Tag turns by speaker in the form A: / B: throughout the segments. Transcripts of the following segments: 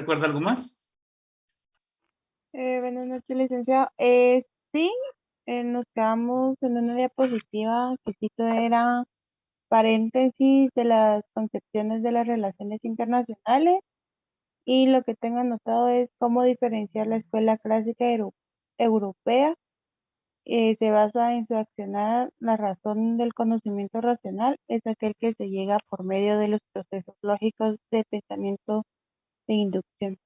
A: recuerda algo más?
B: Buenas noches, licenciado. Sí, nos quedamos en una diapositiva que cito era paréntesis de las concepciones de las relaciones internacionales y lo que tengo anotado es cómo diferenciar la escuela clásica europea. Se basa en su accionar, la razón del conocimiento racional es aquel que se llega por medio de los procesos lógicos de pensamiento e inducción.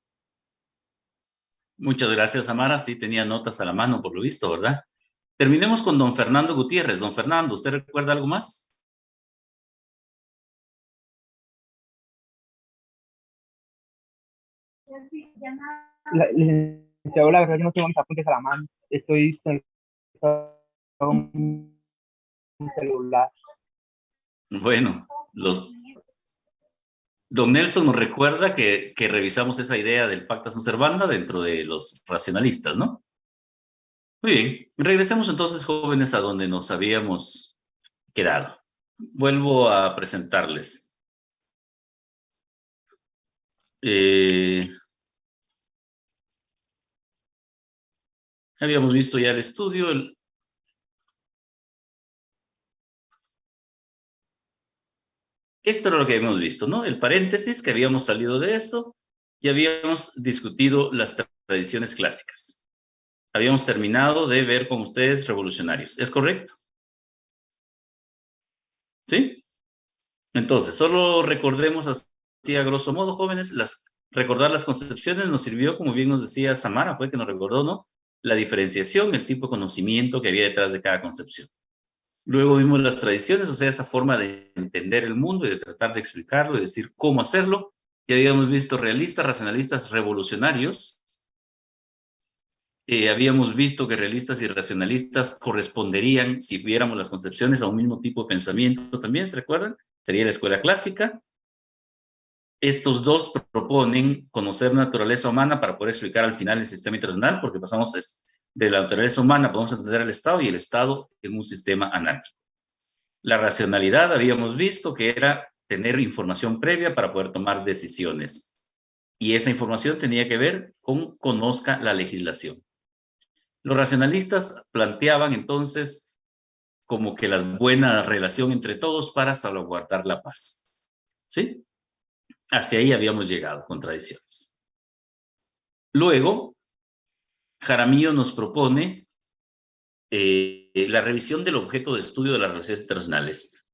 A: Muchas gracias, Amara. Sí tenía notas a la mano, por lo visto, ¿verdad? Terminemos con don Fernando Gutiérrez. Don Fernando, ¿usted recuerda algo más?
C: Licenciado, la verdad yo no tengo mis apuntes a la mano. Estoy con un celular.
A: Bueno, don Nelson nos recuerda que revisamos esa idea del pacta sunt servanda dentro de los racionalistas, ¿no? Muy bien, regresemos entonces, jóvenes, a donde nos habíamos quedado. Vuelvo a presentarles. Habíamos visto ya el estudio. Esto era lo que habíamos visto, ¿no? El paréntesis, que habíamos salido de eso y habíamos discutido las tradiciones clásicas. Habíamos terminado de ver con ustedes revolucionarios. ¿Es correcto? ¿Sí? Entonces, solo recordemos así a grosso modo, jóvenes, recordar las concepciones nos sirvió, como bien nos decía Samara, fue que nos recordó, ¿no? La diferenciación, el tipo de conocimiento que había detrás de cada concepción. Luego vimos las tradiciones, o sea, esa forma de entender el mundo y de tratar de explicarlo y decir cómo hacerlo. Ya habíamos visto realistas, racionalistas, revolucionarios. Habíamos visto que realistas y racionalistas corresponderían, si viéramos las concepciones, a un mismo tipo de pensamiento también, ¿se recuerdan? Sería la escuela clásica. Estos dos proponen conocer naturaleza humana para poder explicar al final el sistema internacional, porque pasamos de la naturaleza humana, podemos entender el Estado y el Estado en un sistema anárquico. La racionalidad habíamos visto que era tener información previa para poder tomar decisiones. Y esa información tenía que ver con conozca la legislación. Los racionalistas planteaban entonces como que la buena relación entre todos para salvaguardar la paz. ¿Sí? Hacia ahí habíamos llegado con tradiciones. Luego, Jaramillo nos propone la revisión del objeto de estudio de las relaciones internacionales.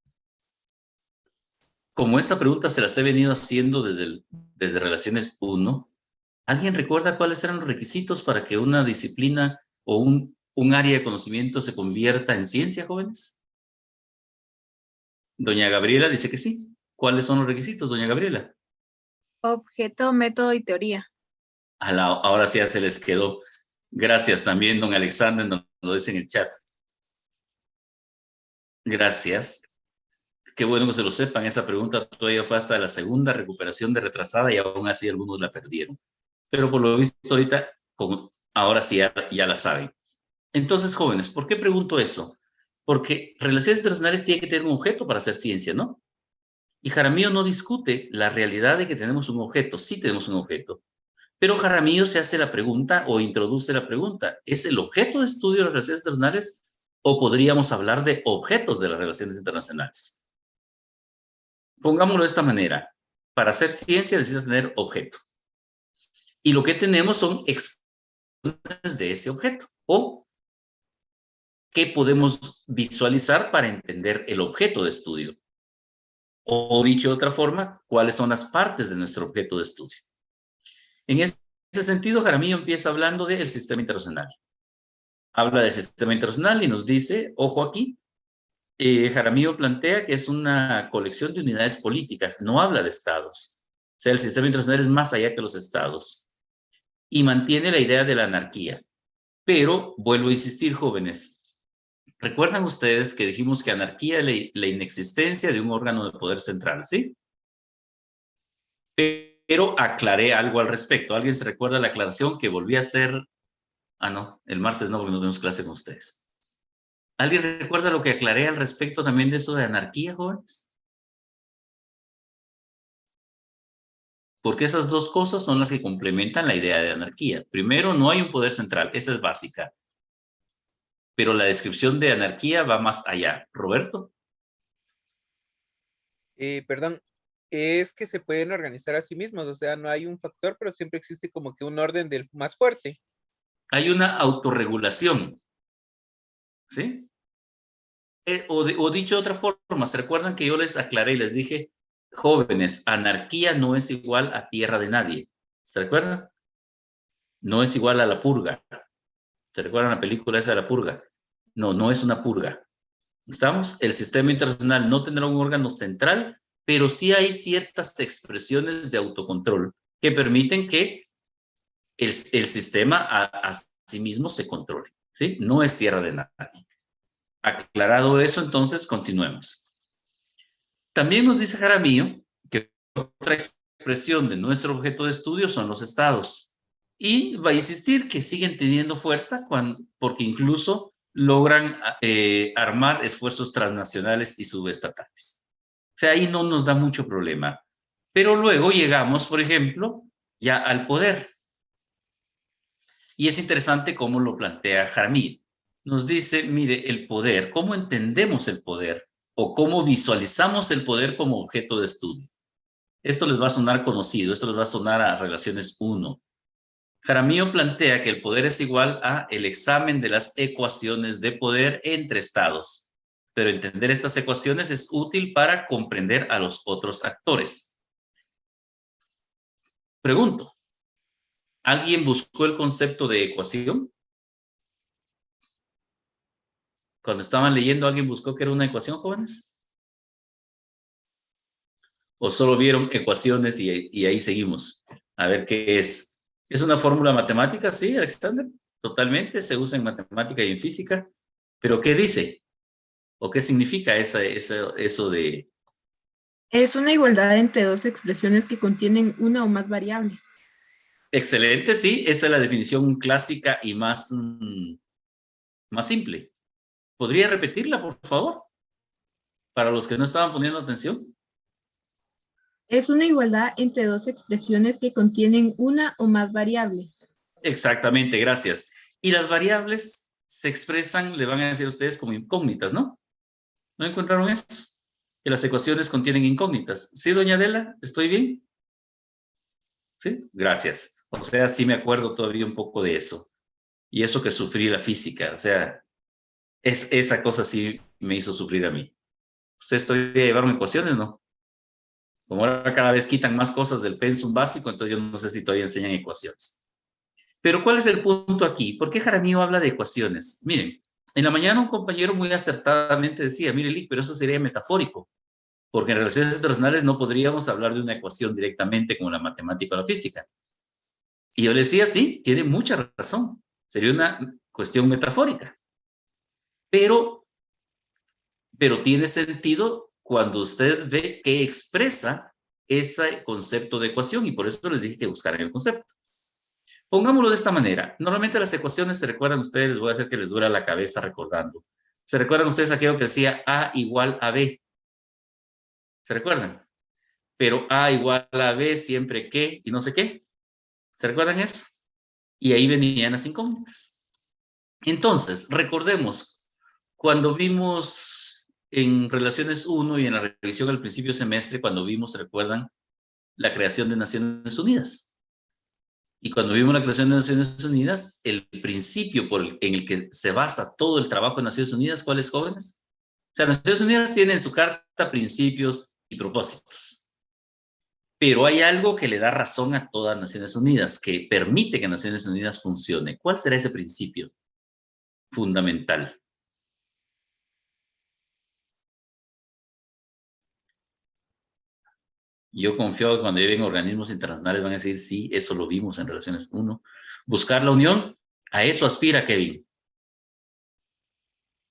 A: Como esta pregunta se las he venido haciendo desde Relaciones 1, ¿alguien recuerda cuáles eran los requisitos para que una disciplina o un área de conocimiento se convierta en ciencia, jóvenes? Doña Gabriela dice que sí. ¿Cuáles son los requisitos, doña Gabriela?
D: Objeto, método y teoría.
A: Ahora sí ya se les quedó. Gracias también, don Alexander, nos lo dice en el chat. Gracias. Qué bueno que se lo sepan. Esa pregunta todavía fue hasta la segunda recuperación de retrasada y aún así algunos la perdieron. Pero por lo visto ahorita, ahora sí ya la saben. Entonces, jóvenes, ¿por qué pregunto eso? Porque relaciones internacionales tiene que tener un objeto para hacer ciencia, ¿no? Y Jaramillo no discute la realidad de que tenemos un objeto. Sí tenemos un objeto. Pero Jaramillo se hace la pregunta o introduce la pregunta, ¿es el objeto de estudio de las relaciones internacionales o podríamos hablar de objetos de las relaciones internacionales? Pongámoslo de esta manera, para hacer ciencia necesita tener objeto. Y lo que tenemos son expresiones de ese objeto o qué podemos visualizar para entender el objeto de estudio. O dicho de otra forma, ¿cuáles son las partes de nuestro objeto de estudio? En ese sentido, Jaramillo empieza hablando del sistema internacional. Habla del sistema internacional y nos dice, ojo aquí, Jaramillo plantea que es una colección de unidades políticas, no habla de estados. O sea, el sistema internacional es más allá que los estados. Y mantiene la idea de la anarquía. Pero, vuelvo a insistir, jóvenes, ¿recuerdan ustedes que dijimos que anarquía es la inexistencia de un órgano de poder central, sí? Pero aclaré algo al respecto. ¿Alguien se recuerda la aclaración que volví a hacer? Ah, no, el martes no, porque nos vemos clase con ustedes. ¿Alguien recuerda lo que aclaré al respecto también de eso de anarquía, jóvenes? Porque esas dos cosas son las que complementan la idea de anarquía. Primero, no hay un poder central, esa es básica. Pero la descripción de anarquía va más allá. Roberto.
E: Perdón, es que se pueden organizar a sí mismos, o sea, no hay un factor, pero siempre existe como que un orden del más fuerte.
A: Hay una autorregulación, ¿sí? O dicho de otra forma, ¿se recuerdan que yo les aclaré y les dije, jóvenes, anarquía no es igual a tierra de nadie? ¿Se recuerdan? No es igual a la purga. ¿Se recuerdan la película esa de la purga? No, no es una purga. ¿Estamos? El sistema internacional no tendrá un órgano central, pero sí hay ciertas expresiones de autocontrol que permiten que el sistema a sí mismo se controle, ¿sí? No es tierra de nadie. Aclarado eso, entonces continuemos. También nos dice Jaramillo que otra expresión de nuestro objeto de estudio son los estados. Y va a insistir que siguen teniendo fuerza porque incluso logran armar esfuerzos transnacionales y subestatales. O sea, ahí no nos da mucho problema. Pero luego llegamos, por ejemplo, ya al poder. Y es interesante cómo lo plantea Jaramillo. Nos dice, mire, el poder, ¿cómo entendemos el poder? O cómo visualizamos el poder como objeto de estudio. Esto les va a sonar conocido, esto les va a sonar a Relaciones 1. Jaramillo plantea que el poder es igual a el examen de las ecuaciones de poder entre estados. Pero entender estas ecuaciones es útil para comprender a los otros actores. Pregunto, ¿alguien buscó el concepto de ecuación? Cuando estaban leyendo, ¿alguien buscó que era una ecuación, jóvenes? ¿O solo vieron ecuaciones y ahí seguimos? A ver qué es. ¿Es una fórmula matemática? Sí, Alexander. Totalmente, se usa en matemática y en física. ¿Pero qué dice? ¿O qué significa eso de...?
F: Es una igualdad entre dos expresiones que contienen una o más variables.
A: Excelente, sí. Esa es la definición clásica y más simple. ¿Podría repetirla, por favor? Para los que no estaban poniendo atención.
F: Es una igualdad entre dos expresiones que contienen una o más variables.
A: Exactamente, gracias. Y las variables se expresan, le van a decir a ustedes, como incógnitas, ¿no? ¿No encontraron eso? Que las ecuaciones contienen incógnitas. ¿Sí, doña Adela? ¿Estoy bien? Sí, gracias. O sea, sí me acuerdo todavía un poco de eso. Y eso que sufrí la física, o sea, esa cosa sí me hizo sufrir a mí. ¿Ustedes todavía llevaron ecuaciones, no? Como ahora cada vez quitan más cosas del pensum básico, entonces yo no sé si todavía enseñan ecuaciones. Pero ¿cuál es el punto aquí? ¿Por qué Jaramillo habla de ecuaciones? Miren, en la mañana un compañero muy acertadamente decía, mire, Lick, pero eso sería metafórico, porque en relaciones internacionales no podríamos hablar de una ecuación directamente como la matemática o la física. Y yo le decía, sí, tiene mucha razón, sería una cuestión metafórica. Pero tiene sentido cuando usted ve que expresa ese concepto de ecuación, y por eso les dije que buscaran el concepto. Pongámoslo de esta manera. Normalmente las ecuaciones, se recuerdan ustedes, les voy a hacer que les dura la cabeza recordando. ¿Se recuerdan ustedes aquello que decía A igual a B? ¿Se recuerdan? Pero A igual a B siempre que, y no sé qué. ¿Se recuerdan eso? Y ahí venían las incógnitas. Entonces, recordemos, cuando vimos en Relaciones 1 y en la revisión al principio del semestre, cuando vimos, ¿se recuerdan? La creación de Naciones Unidas. Y cuando vimos la creación de Naciones Unidas, el principio en el que se basa todo el trabajo de Naciones Unidas, ¿cuáles, jóvenes? O sea, Naciones Unidas tiene en su carta principios y propósitos. Pero hay algo que le da razón a todas Naciones Unidas, que permite que Naciones Unidas funcione. ¿Cuál será ese principio fundamental? Yo confío que cuando lleguen organismos internacionales van a decir, sí, eso lo vimos en Relaciones 1. Buscar la unión, a eso aspira Kevin.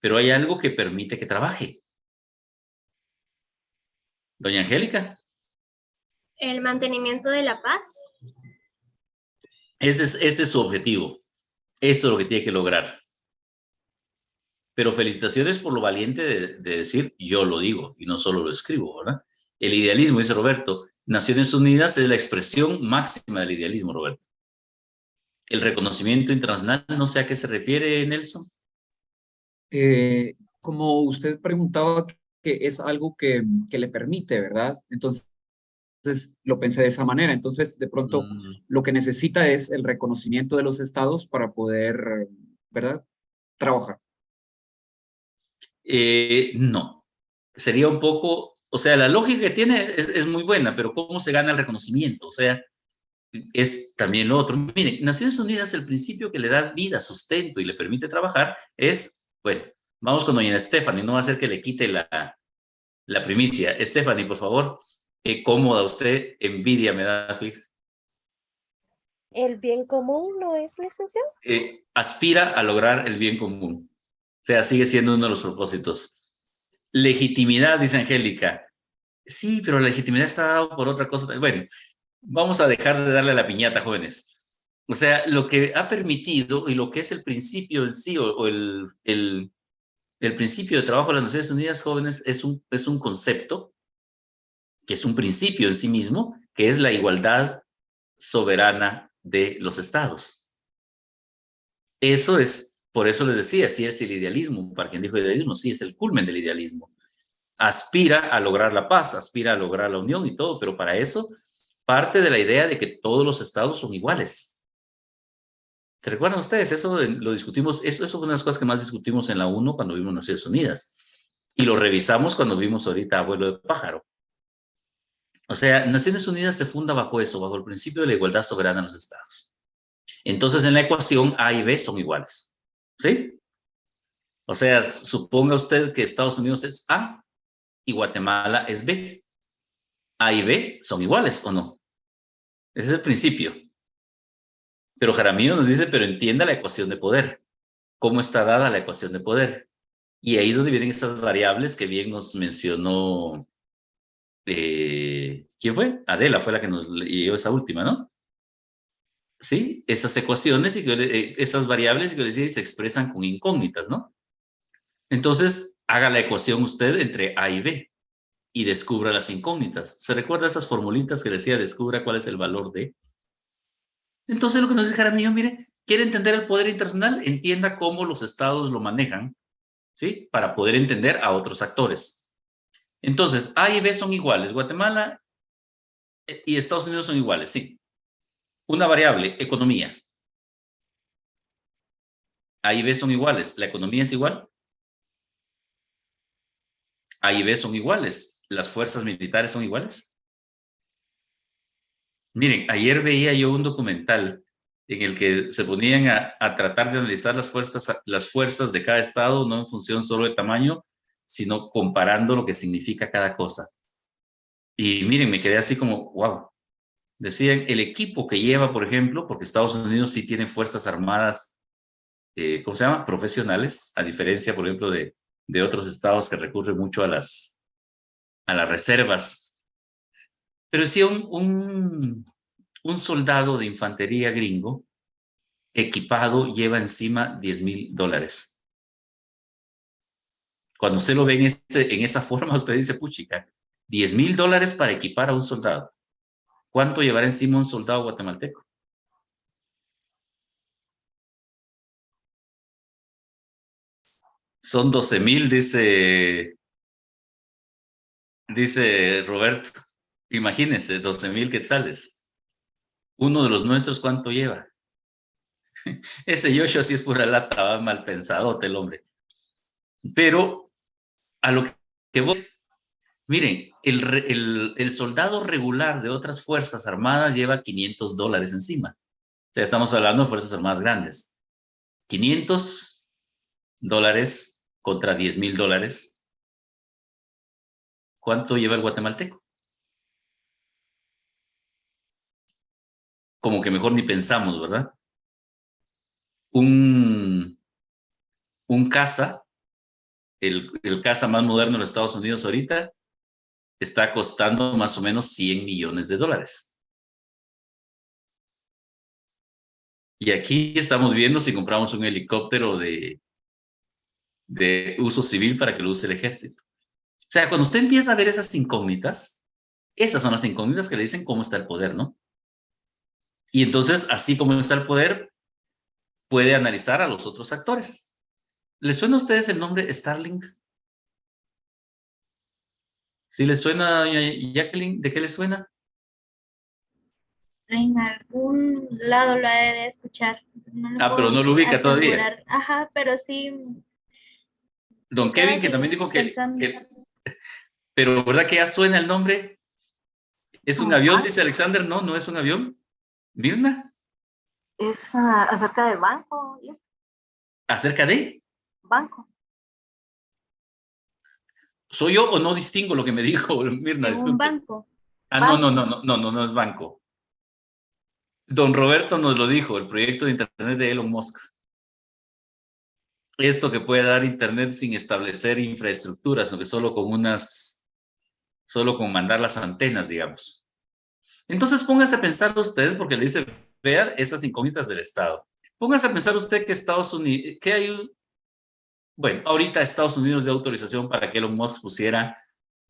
A: Pero hay algo que permite que trabaje. Doña Angélica.
G: El mantenimiento de la paz.
A: Ese es su objetivo. Eso es lo que tiene que lograr. Pero felicitaciones por lo valiente de decir, yo lo digo y no solo lo escribo, ¿verdad? El idealismo, dice Roberto, Naciones Unidas es la expresión máxima del idealismo, Roberto. El reconocimiento internacional, no sé a qué se refiere, Nelson.
H: Como usted preguntaba, que es algo que le permite, ¿verdad? Entonces lo pensé de esa manera. Entonces, de pronto, lo que necesita es el reconocimiento de los estados para poder, ¿verdad?, trabajar.
A: No. Sería un poco, o sea, la lógica que tiene es muy buena, pero ¿cómo se gana el reconocimiento? O sea, es también lo otro. Miren, Naciones Unidas, el principio que le da vida, sustento y le permite trabajar es, bueno, vamos con doña Stephanie, no va a ser que le quite la primicia. Stephanie, por favor, qué cómoda usted, envidia me da, Fix.
I: ¿El bien común no es, licenciado?
A: Aspira a lograr el bien común. O sea, sigue siendo uno de los propósitos. Legitimidad, dice Angélica. Sí, pero la legitimidad está dada por otra cosa. Bueno, vamos a dejar de darle la piñata, jóvenes. O sea, lo que ha permitido y lo que es el principio en sí, o el principio de trabajo de las Naciones Unidas, jóvenes, es un concepto, que es un principio en sí mismo, que es la igualdad soberana de los estados. Eso es, por eso les decía, sí es el idealismo, para quien dijo idealismo, sí es el culmen del idealismo. Aspira a lograr la paz, aspira a lograr la unión y todo, pero para eso parte de la idea de que todos los estados son iguales. ¿Se recuerdan ustedes? Eso lo discutimos, eso fue una de las cosas que más discutimos en la 1 cuando vimos Naciones Unidas. Y lo revisamos cuando vimos ahorita Abuelo de Pájaro. O sea, Naciones Unidas se funda bajo eso, bajo el principio de la igualdad soberana de los estados. Entonces, en la ecuación A y B son iguales. ¿Sí? O sea, suponga usted que Estados Unidos es A y Guatemala es B. A y B son iguales, ¿o no? Ese es el principio. Pero Jaramillo nos dice, pero entienda la ecuación de poder. ¿Cómo está dada la ecuación de poder? Y ahí es donde vienen estas variables que bien nos mencionó, ¿quién fue? Adela fue la que nos dio esa última, ¿no? Sí, esas ecuaciones y estas variables que les decía se expresan con incógnitas, ¿no? Entonces, haga la ecuación usted entre A y B y descubra las incógnitas. ¿Se recuerda esas formulitas que decía descubra cuál es el valor de? Entonces, lo que nos dice Jaramillo, mire, quiere entender el poder internacional, entienda cómo los estados lo manejan, ¿sí? Para poder entender a otros actores. Entonces, A y B son iguales. Guatemala y Estados Unidos son iguales, sí. Una variable, economía. A y B son iguales. ¿La economía es igual? A y B son iguales. ¿Las fuerzas militares son iguales? Miren, ayer veía yo un documental en el que se ponían a tratar de analizar las fuerzas de cada estado, no en función solo de tamaño, sino comparando lo que significa cada cosa. Y miren, me quedé así como, wow. Decían, el equipo que lleva, por ejemplo, porque Estados Unidos sí tiene fuerzas armadas, ¿cómo se llama? Profesionales, a diferencia, por ejemplo, de otros estados que recurren mucho a las reservas. Pero sí, un soldado de infantería gringo equipado lleva encima $10,000. Cuando usted lo ve en esa forma, usted dice, puchica, $10,000 para equipar a un soldado. ¿Cuánto llevará encima un soldado guatemalteco? Son 12,000, dice Roberto. Imagínense, 12,000 quetzales. Uno de los nuestros, ¿cuánto lleva? Ese Joshua sí es pura lata, va mal pensadote el hombre. Pero a lo que vos... Miren, el soldado regular de otras fuerzas armadas lleva $500 encima. O sea, estamos hablando de fuerzas armadas grandes. $500 contra $10,000. ¿Cuánto lleva el guatemalteco? Como que mejor ni pensamos, ¿verdad? Un caza, el caza más moderno de los Estados Unidos ahorita, está costando más o menos $100 millones. Y aquí estamos viendo si compramos un helicóptero de uso civil para que lo use el ejército. O sea, cuando usted empieza a ver esas incógnitas, Esas son las incógnitas que le dicen cómo está el poder, ¿no? Y entonces, así como está el poder, puede analizar a los otros actores. ¿Les suena a ustedes el nombre Starlink? ¿Sí les suena, Jacqueline? ¿De qué les suena?
J: En algún lado lo he de escuchar. No lo
A: Pero no
J: puedo
A: lo ubica todavía.
J: asegurar. Ajá, pero sí.
A: Don
J: estaba
A: Kevin, que también
J: así
A: dijo
J: pensando.
A: pero ¿verdad que ya suena el nombre? ¿Es un avión, dice Alexander? No, no es un avión. ¿Mirna?
K: Es acerca de banco.
A: ¿Acerca de?
K: Banco.
A: ¿Soy yo o no distingo lo que me dijo Mirna?
J: En un
A: Disculpe.
J: banco.
A: No es banco. Don Roberto nos lo dijo, el proyecto de Internet de Elon Musk. Esto que puede dar Internet sin establecer infraestructuras, lo que solo con mandar las antenas, digamos. Entonces póngase a pensar ustedes, porque le dice, vean esas incógnitas del Estado. Póngase a pensar usted que Estados Unidos, que hay, bueno, ahorita Estados Unidos dio autorización para que Elon Musk pusiera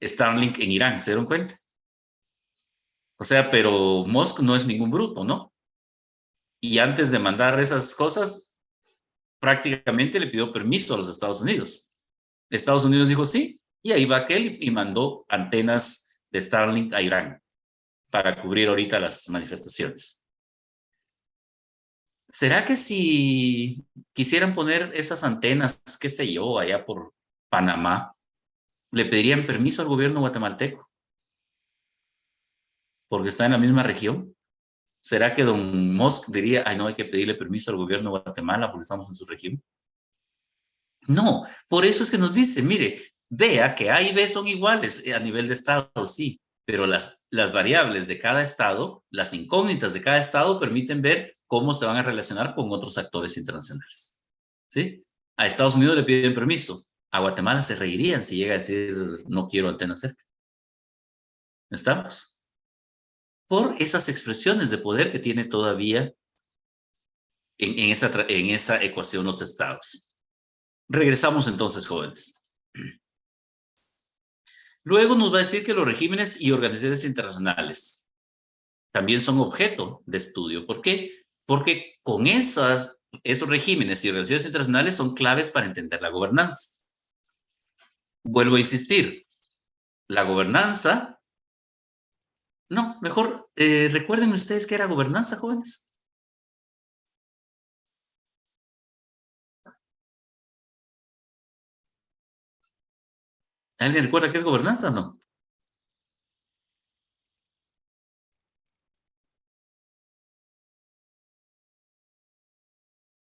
A: Starlink en Irán, ¿se dieron cuenta? O sea, pero Musk no es ningún bruto, ¿no? Y antes de mandar esas cosas, prácticamente le pidió permiso a los Estados Unidos. Estados Unidos dijo sí, y ahí va aquel y mandó antenas de Starlink a Irán para cubrir ahorita las manifestaciones. ¿Será que si quisieran poner esas antenas, qué sé yo, allá por Panamá, le pedirían permiso al gobierno guatemalteco? Porque está en la misma región. ¿Será que don Musk diría, ay, no, hay que pedirle permiso al gobierno de Guatemala porque estamos en su región? No, por eso es que nos dice, mire, vea que A y B son iguales a nivel de estado, sí, pero las variables de cada estado, las incógnitas de cada estado permiten ver cómo se van a relacionar con otros actores internacionales. ¿Sí? A Estados Unidos le piden permiso, a Guatemala se reirían si llega a decir no quiero antenas cerca. ¿Estamos? Por esas expresiones de poder que tiene todavía en esa ecuación los estados. Regresamos entonces, jóvenes. Luego nos va a decir que los regímenes y organizaciones internacionales también son objeto de estudio. ¿Por qué? Porque con esos regímenes y organizaciones internacionales son claves para entender la gobernanza. Vuelvo a insistir, la gobernanza... No, mejor recuerden ustedes qué era gobernanza, jóvenes. ¿Alguien recuerda qué es gobernanza o no?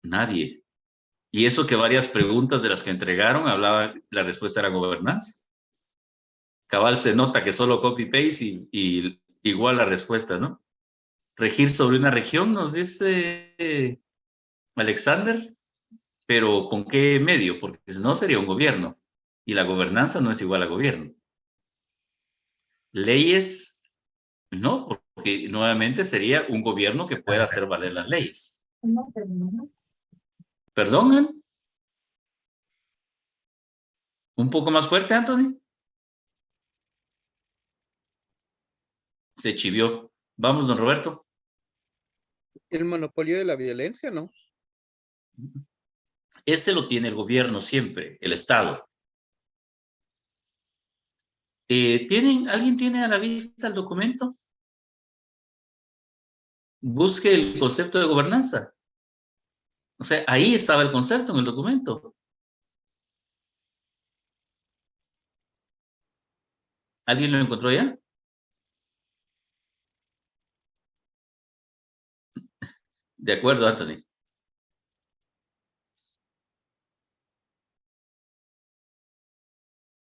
A: Nadie. Y eso que varias preguntas de las que entregaron la respuesta era gobernanza. Cabal se nota que solo copy-paste y igual la respuesta, ¿no? Regir sobre una región, nos dice Alexander, pero ¿con qué medio? Porque si no sería un gobierno. Y la gobernanza no es igual a gobierno. Leyes, no, porque nuevamente sería un gobierno que pueda hacer valer las leyes. ¿Perdón? ¿Un poco más fuerte, Anthony? Se chivió. Vamos, don Roberto.
E: El monopolio de la violencia, ¿no?
A: Ese lo tiene el gobierno siempre, el Estado. ¿Alguien tiene a la vista el documento? Busque el concepto de gobernanza. O sea, ahí estaba el concepto en el documento. ¿Alguien lo encontró ya? De acuerdo, Anthony.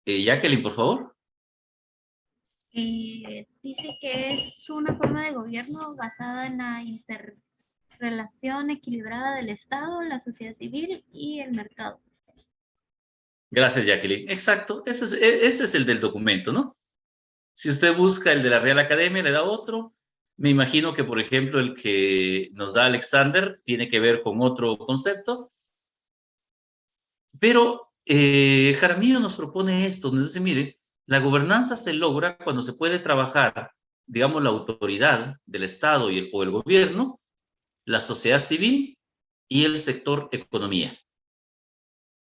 A: Jacqueline, por favor.
J: Dice que es una forma de gobierno basada en la interrelación equilibrada del Estado, la sociedad civil y el mercado.
A: Gracias, Jacqueline. Exacto, ese es el del documento, ¿no? Si usted busca el de la Real Academia, le da otro. Me imagino que, por ejemplo, el que nos da Alexander tiene que ver con otro concepto. Pero Jaramillo nos propone esto, nos dice, mire, La gobernanza se logra cuando se puede trabajar, digamos, la autoridad del Estado o el gobierno, la sociedad civil y el sector economía.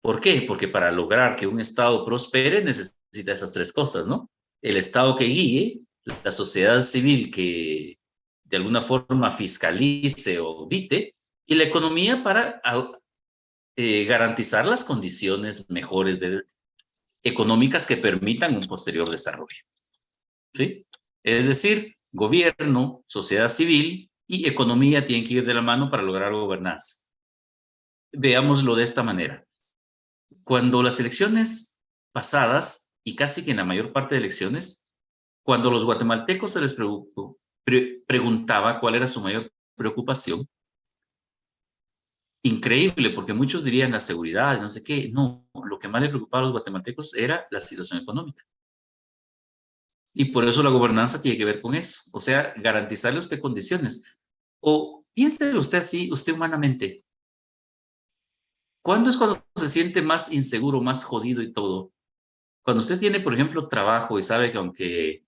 A: ¿Por qué? Porque para lograr que un Estado prospere necesita esas tres cosas, ¿no? El Estado que guíe, la sociedad civil que de alguna forma fiscalice o audite, y la economía para garantizar las condiciones mejores económicas que permitan un posterior desarrollo. ¿Sí? Es decir, gobierno, sociedad civil y economía tienen que ir de la mano para lograr gobernanza. Veámoslo de esta manera. Cuando las elecciones pasadas, y casi que en la mayor parte de elecciones, cuando los guatemaltecos se les preguntaba cuál era su mayor preocupación, increíble, porque muchos dirían la seguridad, no sé qué. No, lo que más le preocupaba a los guatemaltecos era la situación económica. Y por eso la gobernanza tiene que ver con eso. O sea, garantizarle a usted condiciones. O piense usted así, usted humanamente. ¿Cuándo es cuando se siente más inseguro, más jodido y todo? Cuando usted tiene, por ejemplo, trabajo y sabe que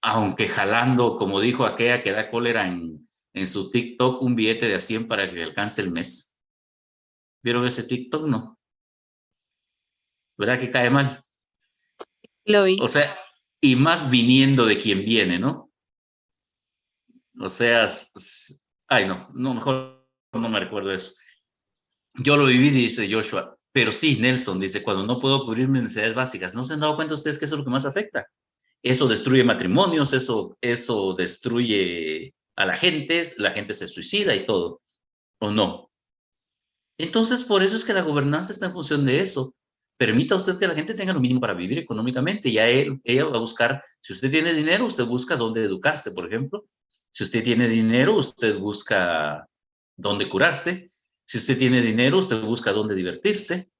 A: aunque jalando, como dijo aquella que da cólera en su TikTok, un billete de a 100 para que alcance el mes. ¿Vieron ese TikTok? No. ¿Verdad que cae mal?
L: Lo vi.
A: O sea, y más viniendo de quien viene, ¿no? O sea, ay, no, mejor no me recuerdo eso. Yo lo viví, dice Joshua, pero sí, Nelson dice, cuando no puedo cubrir mis necesidades básicas, ¿no se han dado cuenta ustedes que eso es lo que más afecta? Eso destruye matrimonios, eso destruye a la gente se suicida y todo, ¿o no? Entonces, por eso es que la gobernanza está en función de eso. Permita a usted que la gente tenga lo mínimo para vivir económicamente. Ya ella va a buscar, si usted tiene dinero, usted busca dónde educarse, por ejemplo. Si usted tiene dinero, usted busca dónde curarse. Si usted tiene dinero, usted busca dónde divertirse.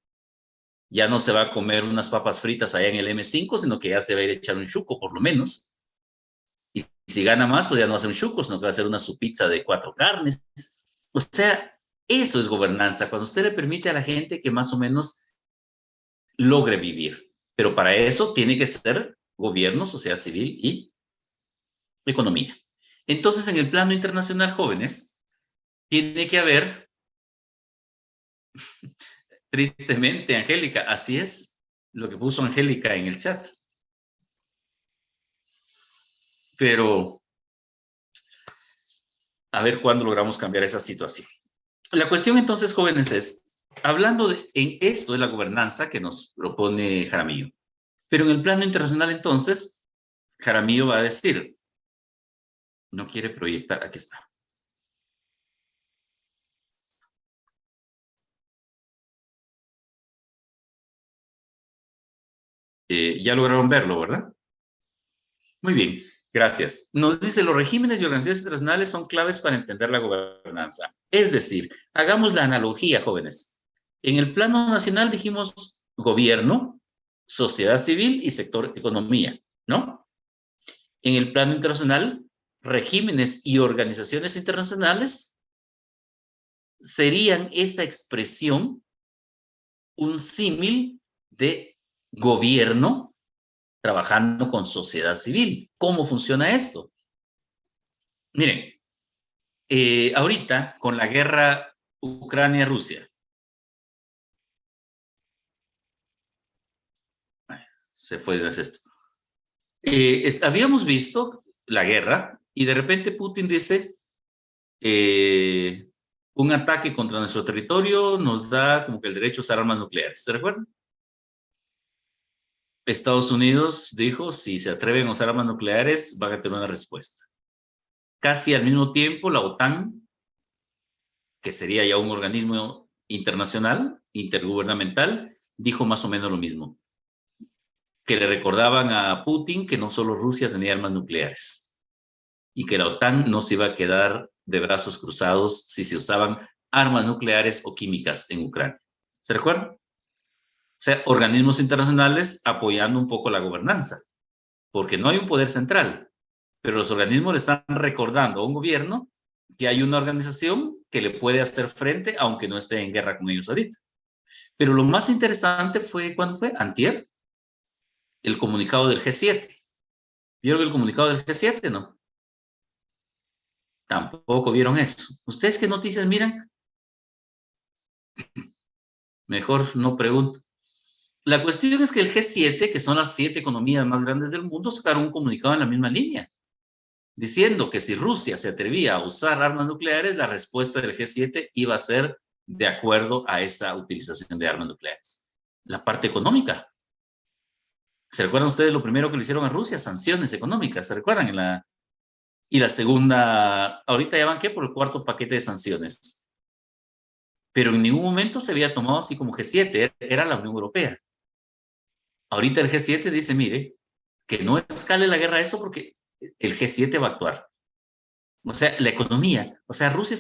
A: Ya no se va a comer unas papas fritas allá en el M5, sino que ya se va a ir a echar un chuco, por lo menos. Y si gana más, pues ya no va a hacer un chuco, sino que va a hacer una su pizza de 4 carnes. O sea, eso es gobernanza, cuando usted le permite a la gente que más o menos logre vivir. Pero para eso tiene que ser gobierno, sociedad civil y economía. Entonces, en el plano internacional, jóvenes, tiene que haber, tristemente, Angélica, así es lo que puso Angélica en el chat. Pero, a ver cuándo logramos cambiar esa situación. La cuestión entonces, jóvenes, es, hablando en esto de la gobernanza que nos propone Jaramillo, pero en el plano internacional entonces, Jaramillo va a decir, no quiere proyectar, aquí está. Ya lograron verlo, ¿verdad? Muy bien, gracias. Nos dice, los regímenes y organizaciones internacionales son claves para entender la gobernanza. Es decir, hagamos la analogía, jóvenes. En el plano nacional dijimos gobierno, sociedad civil y sector economía, ¿no? En el plano internacional, regímenes y organizaciones internacionales serían esa expresión, un símil de gobierno trabajando con sociedad civil. ¿Cómo funciona esto? Miren, ahorita con la guerra Ucrania-Rusia, se fue esto. Habíamos visto la guerra y de repente Putin dice, un ataque contra nuestro territorio nos da como que el derecho a usar armas nucleares. ¿Se recuerdan? Estados Unidos dijo, si se atreven a usar armas nucleares, van a tener una respuesta. Casi al mismo tiempo, la OTAN, que sería ya un organismo internacional, intergubernamental, dijo más o menos lo mismo. Que le recordaban a Putin que no solo Rusia tenía armas nucleares y que la OTAN no se iba a quedar de brazos cruzados si se usaban armas nucleares o químicas en Ucrania. ¿Se recuerda? O sea, organismos internacionales apoyando un poco la gobernanza, porque no hay un poder central, pero los organismos le están recordando a un gobierno que hay una organización que le puede hacer frente, aunque no esté en guerra con ellos ahorita. Pero lo más interesante fue, ¿cuándo fue? Antier. el comunicado del G7. ¿Vieron el comunicado del G7, no? Tampoco vieron eso. ¿Ustedes qué noticias miran? Mejor no pregunto. La cuestión es que el G7, que son las 7 economías más grandes del mundo, sacaron un comunicado en la misma línea, diciendo que si Rusia se atrevía a usar armas nucleares, la respuesta del G7 iba a ser de acuerdo a esa utilización de armas nucleares. La parte económica. ¿Se recuerdan ustedes lo primero que le hicieron a Rusia? Sanciones económicas, ¿se recuerdan? Y la segunda, ahorita ya van, ¿qué? Por el 4º paquete de sanciones. Pero en ningún momento se había tomado así como G7, era la Unión Europea. Ahorita el G7 dice, mire, que no escale la guerra a eso porque el G7 va a actuar. O sea, la economía, o sea, Rusia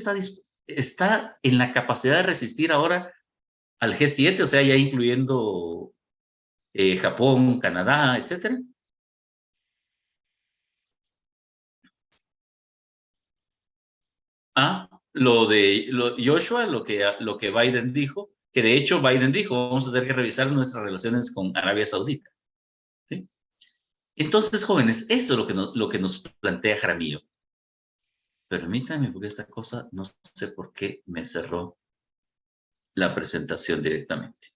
A: está en la capacidad de resistir ahora al G7, o sea, ya incluyendo Japón, Canadá, etcétera. Joshua, lo que Biden dijo, que de hecho Biden dijo, vamos a tener que revisar nuestras relaciones con Arabia Saudita. ¿Sí? Entonces, jóvenes, eso es lo que nos plantea Jaramillo. Permítanme, porque esta cosa, no sé por qué me cerró la presentación directamente.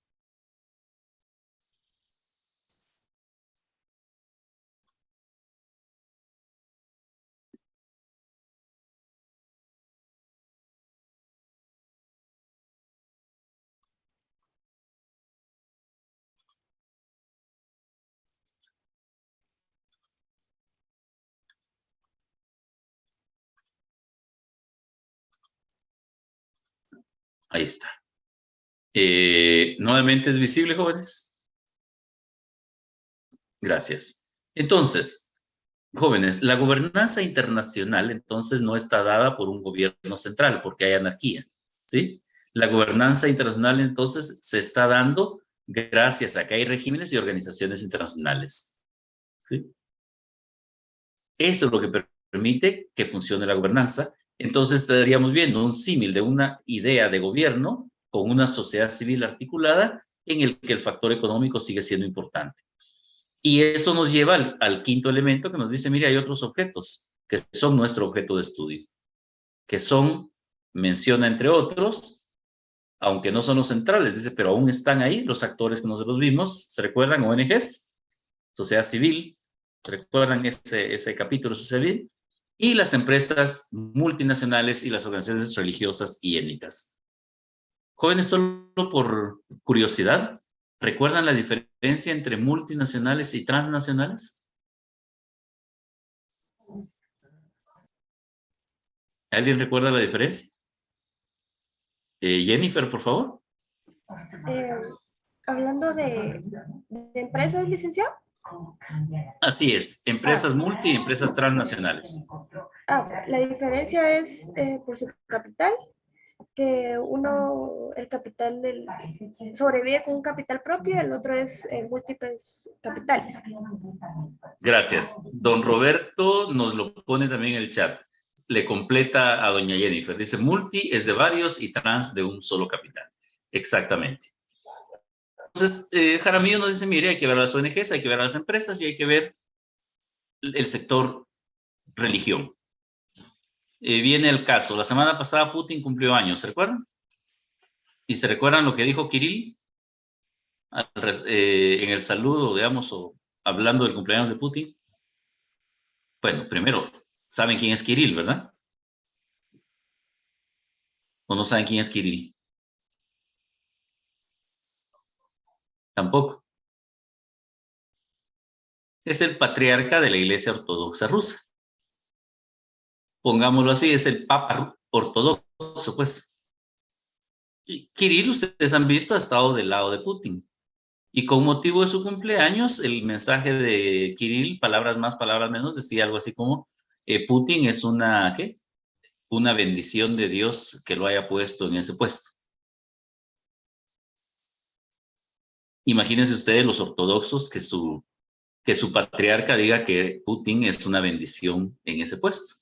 A: Ahí está. Nuevamente es visible, jóvenes. Gracias. Entonces, jóvenes, la gobernanza internacional entonces no está dada por un gobierno central porque hay anarquía, ¿sí? La gobernanza internacional entonces se está dando gracias a que hay regímenes y organizaciones internacionales, ¿sí? Eso es lo que permite que funcione la gobernanza. Entonces estaríamos viendo un símil de una idea de gobierno con una sociedad civil articulada en el que el factor económico sigue siendo importante. Y eso nos lleva al 5º elemento que nos dice, mire, hay otros objetos que son nuestro objeto de estudio, que son, menciona entre otros, aunque no son los centrales, dice, pero aún están ahí los actores que nosotros vimos, ¿se recuerdan? ONGs, sociedad civil, ¿se recuerdan ese capítulo civil? Y las empresas multinacionales y las organizaciones religiosas y étnicas. Jóvenes, solo por curiosidad, ¿recuerdan la diferencia entre multinacionales y transnacionales? ¿Alguien recuerda la diferencia? Jennifer, por favor.
I: Hablando de empresas, licenciado.
L: Así es, empresas multi y empresas transnacionales.
I: La diferencia es por su capital, que el capital sobrevive con un capital propio y el otro es múltiples capitales.
A: Gracias. Don Roberto nos lo pone también en el chat. Le completa a doña Jennifer. Dice, multi es de varios y trans de un solo capital. Exactamente. Entonces, Jaramillo nos dice, mire, hay que ver a las ONGs, hay que ver a las empresas y hay que ver el sector religión. Viene el caso. La semana pasada Putin cumplió años, ¿se recuerdan? ¿Y se recuerdan lo que dijo Kirill en el saludo, digamos, o hablando del cumpleaños de Putin? Bueno, primero, ¿saben quién es Kirill, verdad? ¿O no saben quién es Kirill? Tampoco. Es el patriarca de la Iglesia Ortodoxa rusa. Pongámoslo así, es el Papa ortodoxo, pues. Y Kirill, ustedes han visto, ha estado del lado de Putin. Y con motivo de su cumpleaños, el mensaje de Kirill, palabras más, palabras menos, decía algo así como, Putin es una, ¿qué? Una bendición de Dios que lo haya puesto en ese puesto. Imagínense ustedes los ortodoxos que su patriarca diga que Putin es una bendición en ese puesto.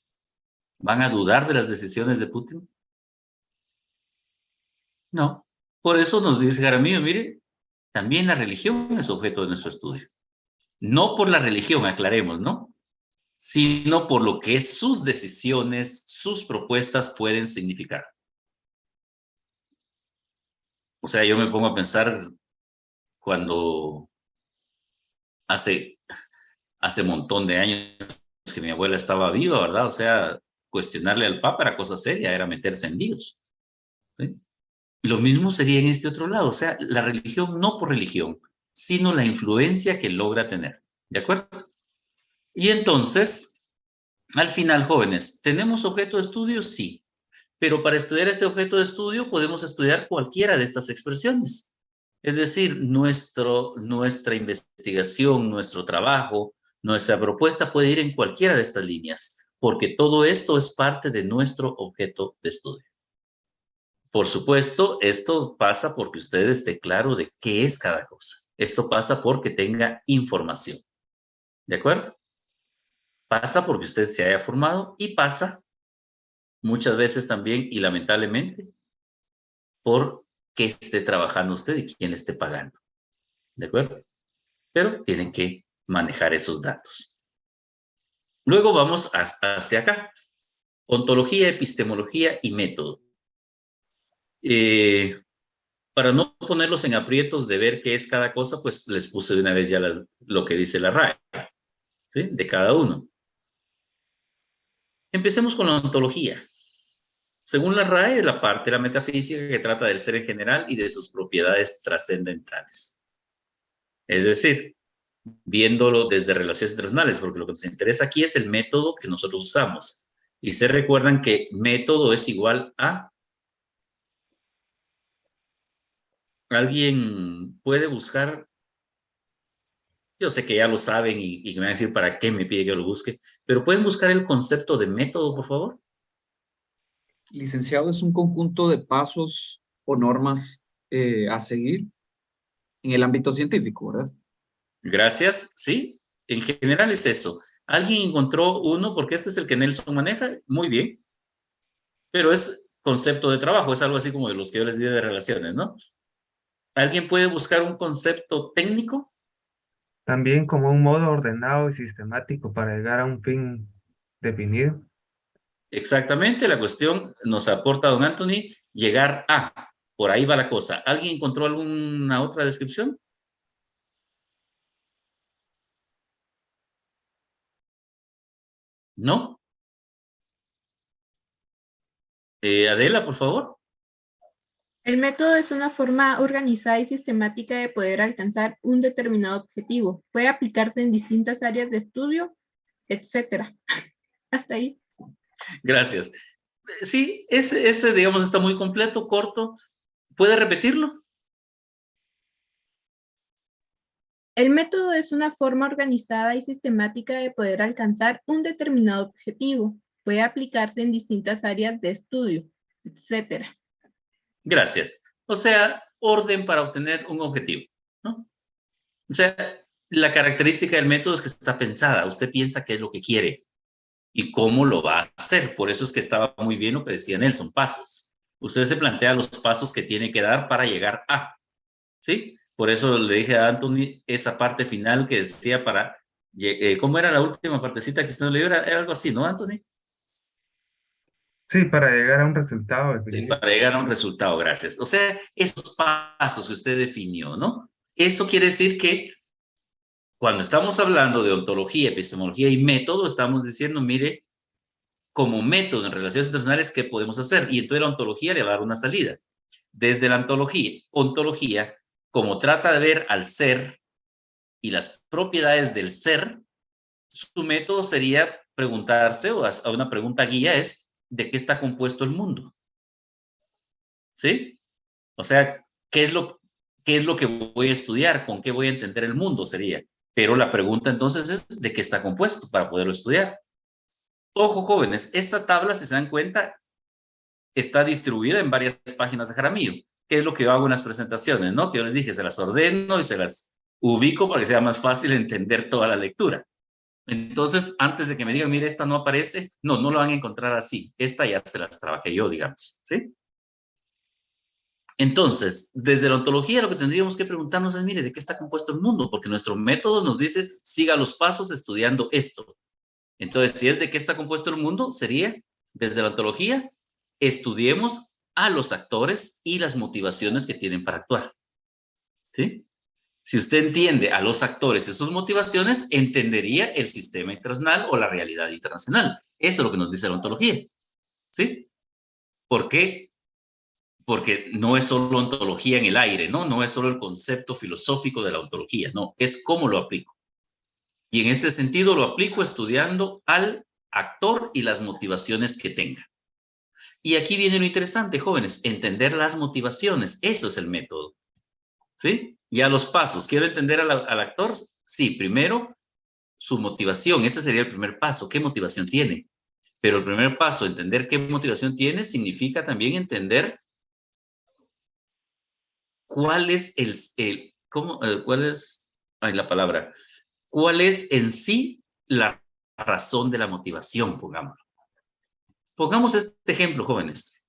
A: ¿Van a dudar de las decisiones de Putin? No. Por eso nos dice Jaramillo, mire, también la religión es objeto de nuestro estudio. No por la religión, aclaremos, ¿no? Sino por lo que sus decisiones, sus propuestas pueden significar. O sea, yo me pongo a pensar cuando hace un montón de años que mi abuela estaba viva, ¿verdad? O sea, cuestionarle al Papa era cosa seria, era meterse en líos. ¿Sí? Lo mismo sería en este otro lado, o sea, la religión no por religión, sino la influencia que logra tener. ¿De acuerdo? Y entonces, al final, jóvenes, ¿tenemos objeto de estudio? Sí. Pero para estudiar ese objeto de estudio podemos estudiar cualquiera de estas expresiones. Es decir, nuestra investigación, nuestro trabajo, nuestra propuesta puede ir en cualquiera de estas líneas, porque todo esto es parte de nuestro objeto de estudio. Por supuesto, esto pasa porque usted esté claro de qué es cada cosa. Esto pasa porque tenga información. ¿De acuerdo? Pasa porque usted se haya formado y pasa muchas veces también y lamentablemente por qué esté trabajando usted y quién le esté pagando. ¿De acuerdo? Pero tienen que manejar esos datos. Luego vamos hasta acá. Ontología, epistemología y método. Para no ponerlos en aprietos de ver qué es cada cosa, pues les puse de una vez ya lo que dice la RAE, ¿sí? De cada uno. Empecemos con la ontología. Según la RAE, es la parte de la metafísica que trata del ser en general y de sus propiedades trascendentales. Es decir, viéndolo desde relaciones internacionales, porque lo que nos interesa aquí es el método que nosotros usamos. Y se recuerdan que método es igual a... ¿Alguien puede buscar? Yo sé que ya lo saben y me van a decir para qué me pide que lo busque, pero ¿pueden buscar el concepto de método, por favor?
H: Licenciado, es un conjunto de pasos o normas a seguir en el ámbito científico, ¿verdad?
A: Gracias, sí. En general es eso. ¿Alguien encontró uno? Porque este es el que Nelson maneja. Muy bien. Pero es concepto de trabajo, es algo así como de los que yo les di de relaciones, ¿no? ¿Alguien puede buscar un concepto técnico?
C: También como un modo ordenado y sistemático para llegar a un fin definido.
A: Exactamente, la cuestión nos aporta don Anthony, llegar a, por ahí va la cosa. ¿Alguien encontró alguna otra descripción? ¿No? Adela, por favor.
F: El método es una forma organizada y sistemática de poder alcanzar un determinado objetivo. Puede aplicarse en distintas áreas de estudio, etcétera. Hasta ahí.
A: Gracias. Sí, ese, digamos, está muy completo, corto. ¿Puede repetirlo?
F: El método es una forma organizada y sistemática de poder alcanzar un determinado objetivo. Puede aplicarse en distintas áreas de estudio, etcétera.
A: Gracias. O sea, orden para obtener un objetivo, ¿no? O sea, la característica del método es que está pensada. Usted piensa qué es lo que quiere y cómo lo va a hacer. Por eso es que estaba muy bien lo que decía Nelson, pasos. Usted se plantea los pasos que tiene que dar para llegar a, ¿sí? Por eso le dije a Anthony esa parte final que decía para... ¿cómo era la última partecita que usted no leyó? Era algo así, ¿no, Anthony?
C: Sí, para llegar a un resultado
A: Sí,
C: definido.
A: para llegar a un resultado, gracias. O sea, esos pasos que usted definió, ¿no? Eso quiere decir que cuando estamos hablando de ontología, epistemología y método, estamos diciendo, mire, como método en relaciones internacionales, ¿qué podemos hacer? Y entonces la ontología le va a dar una salida. Desde la ontología, como trata de ver al ser y las propiedades del ser, su método sería preguntarse, o a una pregunta guía es, ¿de qué está compuesto el mundo? ¿Sí? O sea, ¿qué es lo que voy a estudiar? ¿Con qué voy a entender el mundo? Sería. Pero la pregunta entonces es, ¿de qué está compuesto para poderlo estudiar? Ojo, jóvenes, esta tabla, si se dan cuenta, está distribuida en varias páginas de Jaramillo, que es lo que yo hago en las presentaciones, ¿no? Que yo les dije, se las ordeno y se las ubico para que sea más fácil entender toda la lectura. Entonces, antes de que me digan, mire, esta no aparece, no lo van a encontrar así. Esta ya se las trabajé yo, digamos, ¿sí? Entonces, desde la ontología lo que tendríamos que preguntarnos es, mire, ¿de qué está compuesto el mundo? Porque nuestro método nos dice, siga los pasos estudiando esto. Entonces, si es de qué está compuesto el mundo, sería, desde la ontología, estudiemos a los actores y las motivaciones que tienen para actuar. ¿Sí? Si usted entiende a los actores y sus motivaciones, entendería el sistema internacional o la realidad internacional. Eso es lo que nos dice la ontología. ¿Sí? ¿Por qué? Porque no es solo ontología en el aire, ¿no? No es solo el concepto filosófico de la ontología, no, es cómo lo aplico. Y en este sentido lo aplico estudiando al actor y las motivaciones que tenga. Y aquí viene lo interesante, jóvenes, entender las motivaciones, eso es el método. ¿Sí? Ya los pasos, ¿quiero entender al actor? Sí, primero su motivación, ese sería el primer paso, ¿qué motivación tiene? Pero el primer paso, entender qué motivación tiene, significa también entender cuál es la palabra? ¿Cuál es en sí la razón de la motivación, pongámoslo? Pongamos este ejemplo, jóvenes.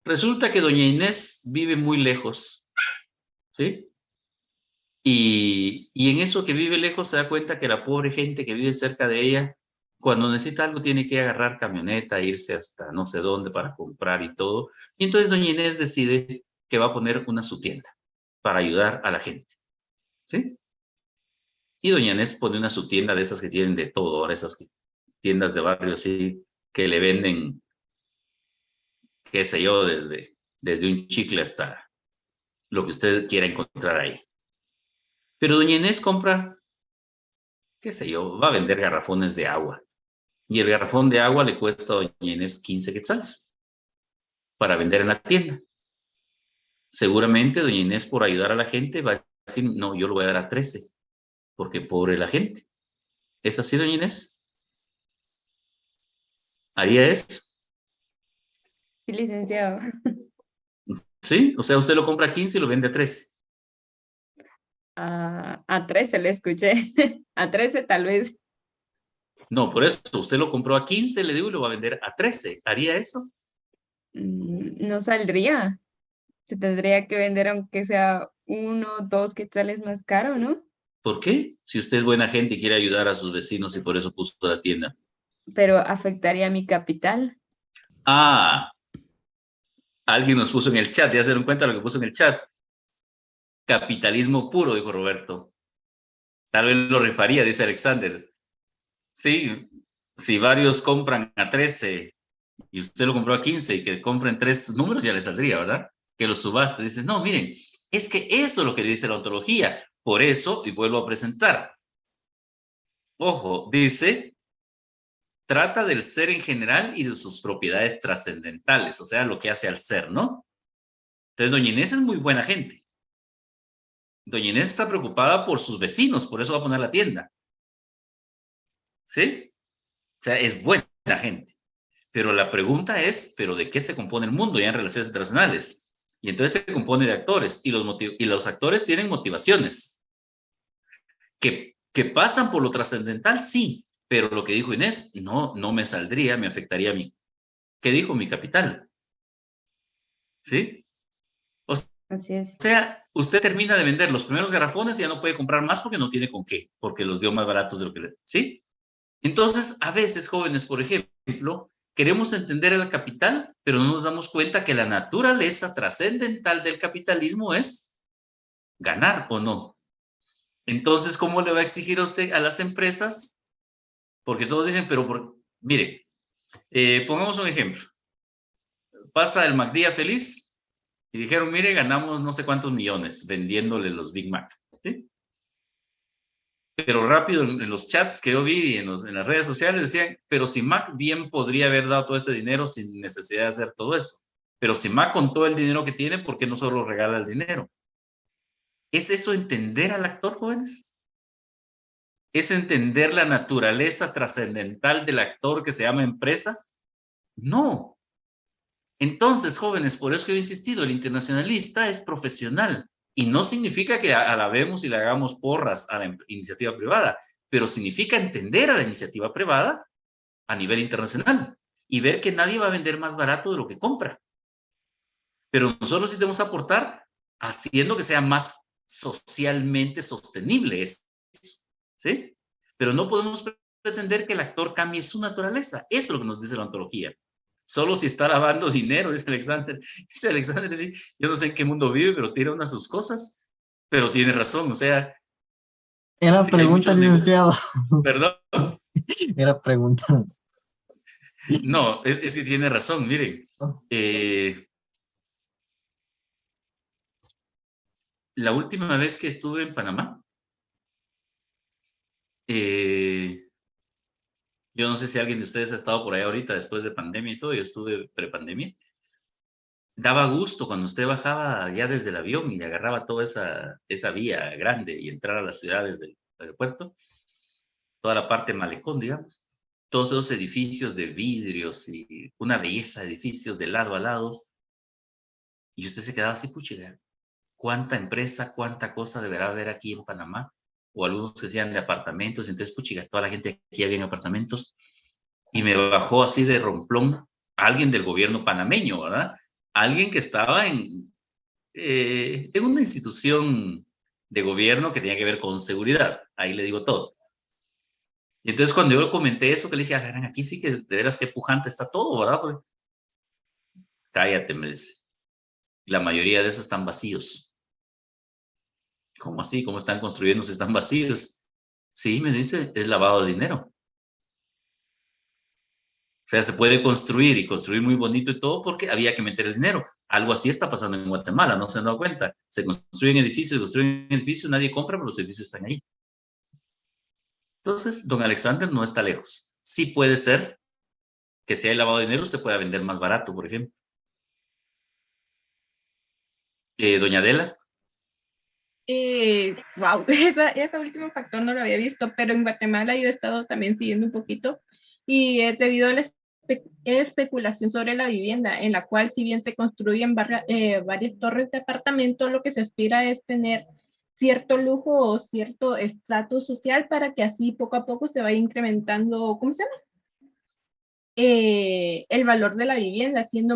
A: Resulta que doña Inés vive muy lejos, ¿sí? Y en eso que vive lejos se da cuenta que la pobre gente que vive cerca de ella, cuando necesita algo tiene que agarrar camioneta, irse hasta no sé dónde para comprar y todo. Y entonces doña Inés decide que va a poner su tienda para ayudar a la gente, ¿sí? Y doña Inés pone su tienda de esas que tienen de todo, ahora esas tiendas de barrio así, que le venden, qué sé yo, desde un chicle hasta lo que usted quiera encontrar ahí. Pero doña Inés compra, qué sé yo, va a vender garrafones de agua. Y el garrafón de agua le cuesta a doña Inés 15 quetzales para vender en la tienda. Seguramente doña Inés, por ayudar a la gente, va a decir, no, yo lo voy a dar a 13, porque pobre la gente. ¿Es así, doña Inés? ¿Haría eso?
M: Sí, licenciado.
A: ¿Sí? O sea, usted lo compra a 15 y lo vende a 13.
M: A 13 le escuché. A 13 tal vez.
A: No, por eso, usted lo compró a 15, le digo, y lo va a vender a 13. ¿Haría eso?
M: No saldría. Se tendría que vender aunque sea 1, 2 quetzales más caro, ¿no?
A: ¿Por qué? Si usted es buena gente y quiere ayudar a sus vecinos y por eso puso la tienda.
M: Pero afectaría mi capital.
A: Ah, alguien nos puso en el chat, ¿ya se dieron cuenta de lo que puso en el chat? Capitalismo puro, dijo Roberto. Tal vez lo rifaría, dice Alexander. Sí, si varios compran a 13 y usted lo compró a 15 y que compren 3 números, ya le saldría, ¿verdad? Que lo subaste. Dice, no, miren, es que eso es lo que dice la ontología. Por eso, y vuelvo a presentar. Ojo, dice, trata del ser en general y de sus propiedades trascendentales, o sea, lo que hace al ser, ¿no? Entonces, doña Inés es muy buena gente. Doña Inés está preocupada por sus vecinos, por eso va a poner la tienda. ¿Sí? O sea, es buena gente. Pero la pregunta es, ¿pero de qué se compone el mundo ya en relaciones internacionales? Y entonces se compone de actores, y los actores tienen motivaciones. ¿Que pasan por lo trascendental? Sí, pero lo que dijo Inés, no me saldría, me afectaría a mí. ¿Qué dijo? Mi capital. ¿Sí?
M: Así es.
A: O sea, usted termina de vender los primeros garrafones y ya no puede comprar más porque no tiene con qué, porque los dio más baratos de lo que le... ¿Sí? Entonces, a veces, jóvenes, por ejemplo, queremos entender el capital, pero no nos damos cuenta que la naturaleza trascendental del capitalismo es ganar o no. Entonces, ¿cómo le va a exigir a usted a las empresas? Porque todos dicen, pero mire, pongamos un ejemplo. Pasa el McDía feliz y dijeron, mire, ganamos no sé cuántos millones vendiéndole los Big Mac, ¿sí? Pero rápido en los chats que yo vi en las redes sociales decían, pero si Mac bien podría haber dado todo ese dinero sin necesidad de hacer todo eso. Pero si Mac con todo el dinero que tiene, ¿por qué no solo regala el dinero? ¿Es eso entender al actor, jóvenes? ¿Es entender la naturaleza trascendental del actor que se llama empresa? No. Entonces, jóvenes, por eso que he insistido, el internacionalista es profesional y no significa que alabemos y le hagamos porras a la iniciativa privada, pero significa entender a la iniciativa privada a nivel internacional y ver que nadie va a vender más barato de lo que compra. Pero nosotros sí debemos aportar haciendo que sea más socialmente sostenible eso, ¿sí? Pero no podemos pretender que el actor cambie su naturaleza. Eso es lo que nos dice la ontología. Solo si está lavando dinero, dice Alexander. Dice Alexander, sí, yo no sé en qué mundo vive, pero tira unas sus cosas. Pero tiene razón, o sea...
N: Era
A: sí,
N: pregunta, licenciado.
A: ¿Perdón?
N: Era pregunta.
A: No, es que tiene razón, miren. La última vez que estuve en Panamá, yo no sé si alguien de ustedes ha estado por ahí ahorita después de pandemia y todo, yo estuve prepandemia. Daba gusto cuando usted bajaba ya desde el avión y agarraba toda esa vía grande y entrar a las ciudades del aeropuerto, toda la parte malecón, digamos, todos esos edificios de vidrios y una belleza de edificios de lado a lado, y usted se quedaba así, puchiga, ¿cuánta empresa, cuánta cosa deberá haber aquí en Panamá? O algunos que sean de apartamentos, entonces, puchiga, toda la gente aquí había en apartamentos, y me bajó así de romplón alguien del gobierno panameño, ¿verdad? Alguien que estaba en una institución de gobierno que tenía que ver con seguridad, ahí le digo todo. Y entonces cuando yo comenté eso, que le dije, aquí sí que de veras que pujante está todo, ¿verdad? Pues, cállate, me dice. La mayoría de esos están vacíos. ¿Cómo así? ¿Cómo están construyendo si están vacíos? Sí, me dice, es lavado de dinero. O sea, se puede construir y construir muy bonito y todo porque había que meter el dinero. Algo así está pasando en Guatemala, no se han dado cuenta. Se construyen edificios, nadie compra, pero los edificios están ahí. Entonces, don Alexander no está lejos. Sí puede ser que si hay lavado de dinero, usted pueda vender más barato, por ejemplo. Doña Adela.
F: Wow, ese último factor no lo había visto, pero en Guatemala yo he estado también siguiendo un poquito y debido a la especulación sobre la vivienda, en la cual si bien se construyen varias torres de apartamento, lo que se aspira es tener cierto lujo o cierto estatus social para que así poco a poco se vaya incrementando, ¿cómo se llama? El valor de la vivienda, haciendo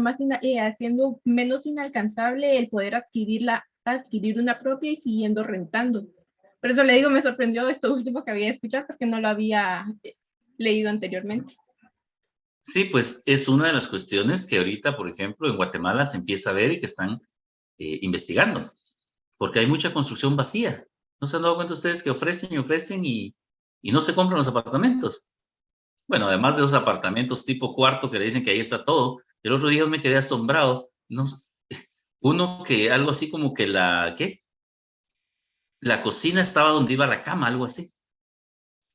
F: menos inalcanzable el poder adquirir una propia y siguiendo rentando. Por eso le digo, me sorprendió esto último que había escuchado porque no lo había leído anteriormente.
A: Sí, pues es una de las cuestiones que ahorita, por ejemplo, en Guatemala se empieza a ver y que están investigando, porque hay mucha construcción vacía. ¿No se han dado cuenta ustedes que ofrecen y ofrecen y no se compran los apartamentos? Bueno, además de los apartamentos tipo cuarto que le dicen que ahí está todo, el otro día me quedé asombrado. No, uno que algo así como que la cocina estaba donde iba la cama, algo así.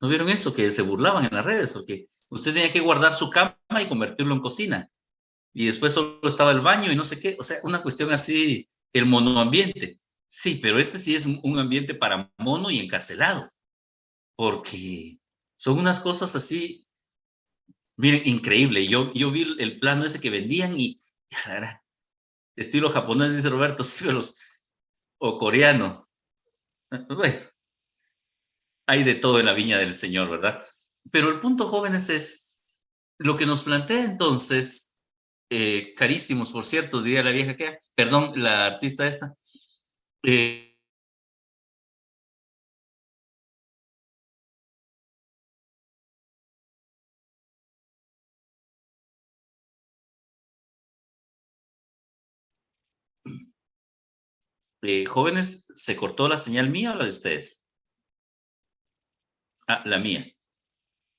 A: ¿No vieron eso? Que se burlaban en las redes porque usted tenía que guardar su cama y convertirlo en cocina. Y después solo estaba el baño y no sé qué. O sea, una cuestión así, el monoambiente. Sí, pero este sí es un ambiente para mono y encarcelado. Porque son unas cosas así, miren, increíble. Yo vi el plano ese que vendían y estilo japonés, dice Roberto, sí, pero o coreano. Bueno, hay de todo en la viña del Señor, ¿verdad? Pero el punto, jóvenes, es lo que nos plantea entonces, carísimos, por cierto, diría la vieja que, perdón, la artista esta. Jóvenes, ¿se cortó la señal mía o la de ustedes? Ah, la mía.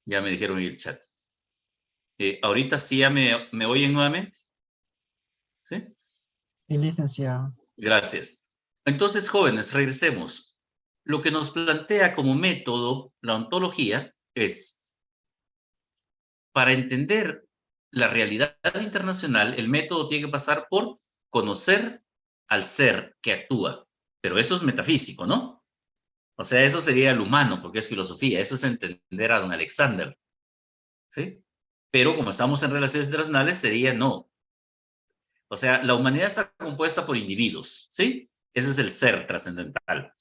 A: Ya me dijeron en el chat. Ahorita sí ya me oyen nuevamente. ¿Sí?
N: Sí, licenciado.
A: Gracias. Entonces, jóvenes, regresemos. Lo que nos plantea como método la ontología es, para entender la realidad internacional, el método tiene que pasar por conocer al ser que actúa. Pero eso es metafísico, ¿no? O sea, eso sería el humano, porque es filosofía. Eso es entender a don Alexander. ¿Sí? Pero como estamos en relaciones internacionales, sería no. O sea, la humanidad está compuesta por individuos, ¿sí? Ese es el ser trascendental.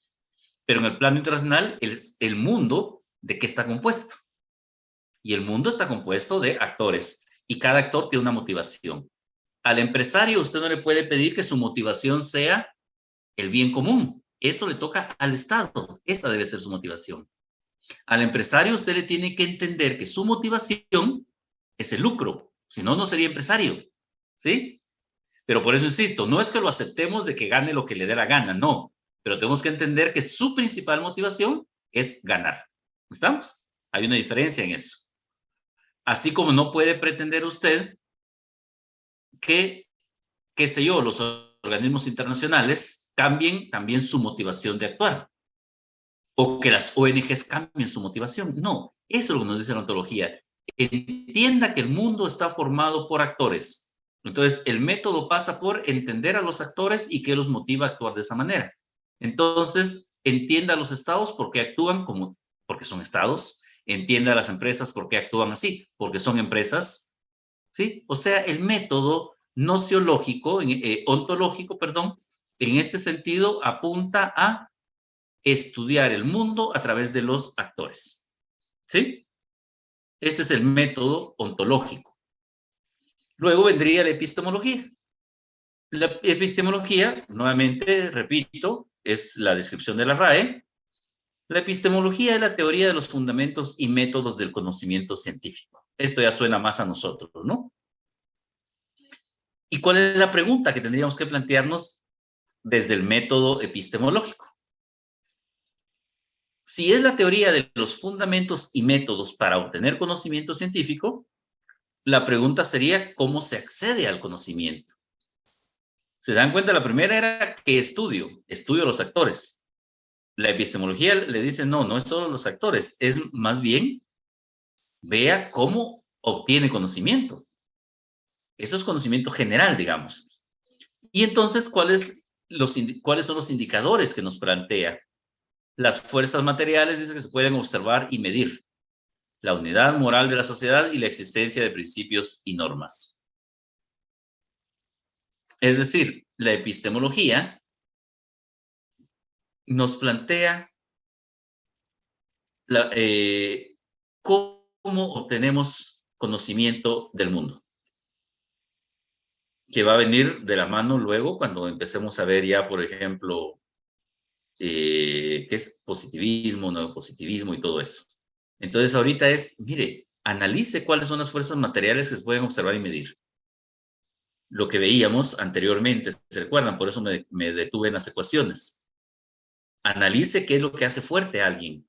A: Pero en el plano internacional, el mundo, ¿de qué está compuesto? Y el mundo está compuesto de actores. Y cada actor tiene una motivación. Al empresario usted no le puede pedir que su motivación sea el bien común. Eso le toca al Estado. Esa debe ser su motivación. Al empresario usted le tiene que entender que su motivación es el lucro. Si no, no sería empresario. ¿Sí? Pero por eso insisto, no es que lo aceptemos de que gane lo que le dé la gana, no. Pero tenemos que entender que su principal motivación es ganar. ¿Estamos? Hay una diferencia en eso. Así como no puede pretender usted que, qué sé yo, los organismos internacionales cambien también su motivación de actuar. O que las ONGs cambien su motivación. No, eso es lo que nos dice la ontología. Entienda que el mundo está formado por actores. Entonces, el método pasa por entender a los actores y qué los motiva a actuar de esa manera. Entonces, entienda a los estados porque actúan porque son estados. Entienda a las empresas porque actúan así, porque son empresas. ¿Sí? O sea, el método nociológico, ontológico, perdón, en este sentido apunta a estudiar el mundo a través de los actores. ¿Sí? Ese es el método ontológico. Luego vendría la epistemología. La epistemología, nuevamente, repito, es la descripción de la RAE. La epistemología es la teoría de los fundamentos y métodos del conocimiento científico. Esto ya suena más a nosotros, ¿no? ¿Y cuál es la pregunta que tendríamos que plantearnos desde el método epistemológico? Si es la teoría de los fundamentos y métodos para obtener conocimiento científico, la pregunta sería ¿cómo se accede al conocimiento? ¿Se dan cuenta? La primera era ¿qué estudio? Estudio a los actores. La epistemología le dice no, no es solo los actores, es más bien vea cómo obtiene conocimiento. Eso es conocimiento general, digamos. Y entonces, ¿cuáles son los indicadores que nos plantea? Las fuerzas materiales dice que se pueden observar y medir. La unidad moral de la sociedad y la existencia de principios y normas. Es decir, la epistemología nos plantea cómo obtenemos conocimiento del mundo. Que va a venir de la mano luego cuando empecemos a ver ya, por ejemplo, qué es positivismo, nuevo positivismo y todo eso. Entonces ahorita mire, analice cuáles son las fuerzas materiales que se pueden observar y medir. Lo que veíamos anteriormente, ¿se recuerdan? Por eso me detuve en las ecuaciones. Analice qué es lo que hace fuerte a alguien.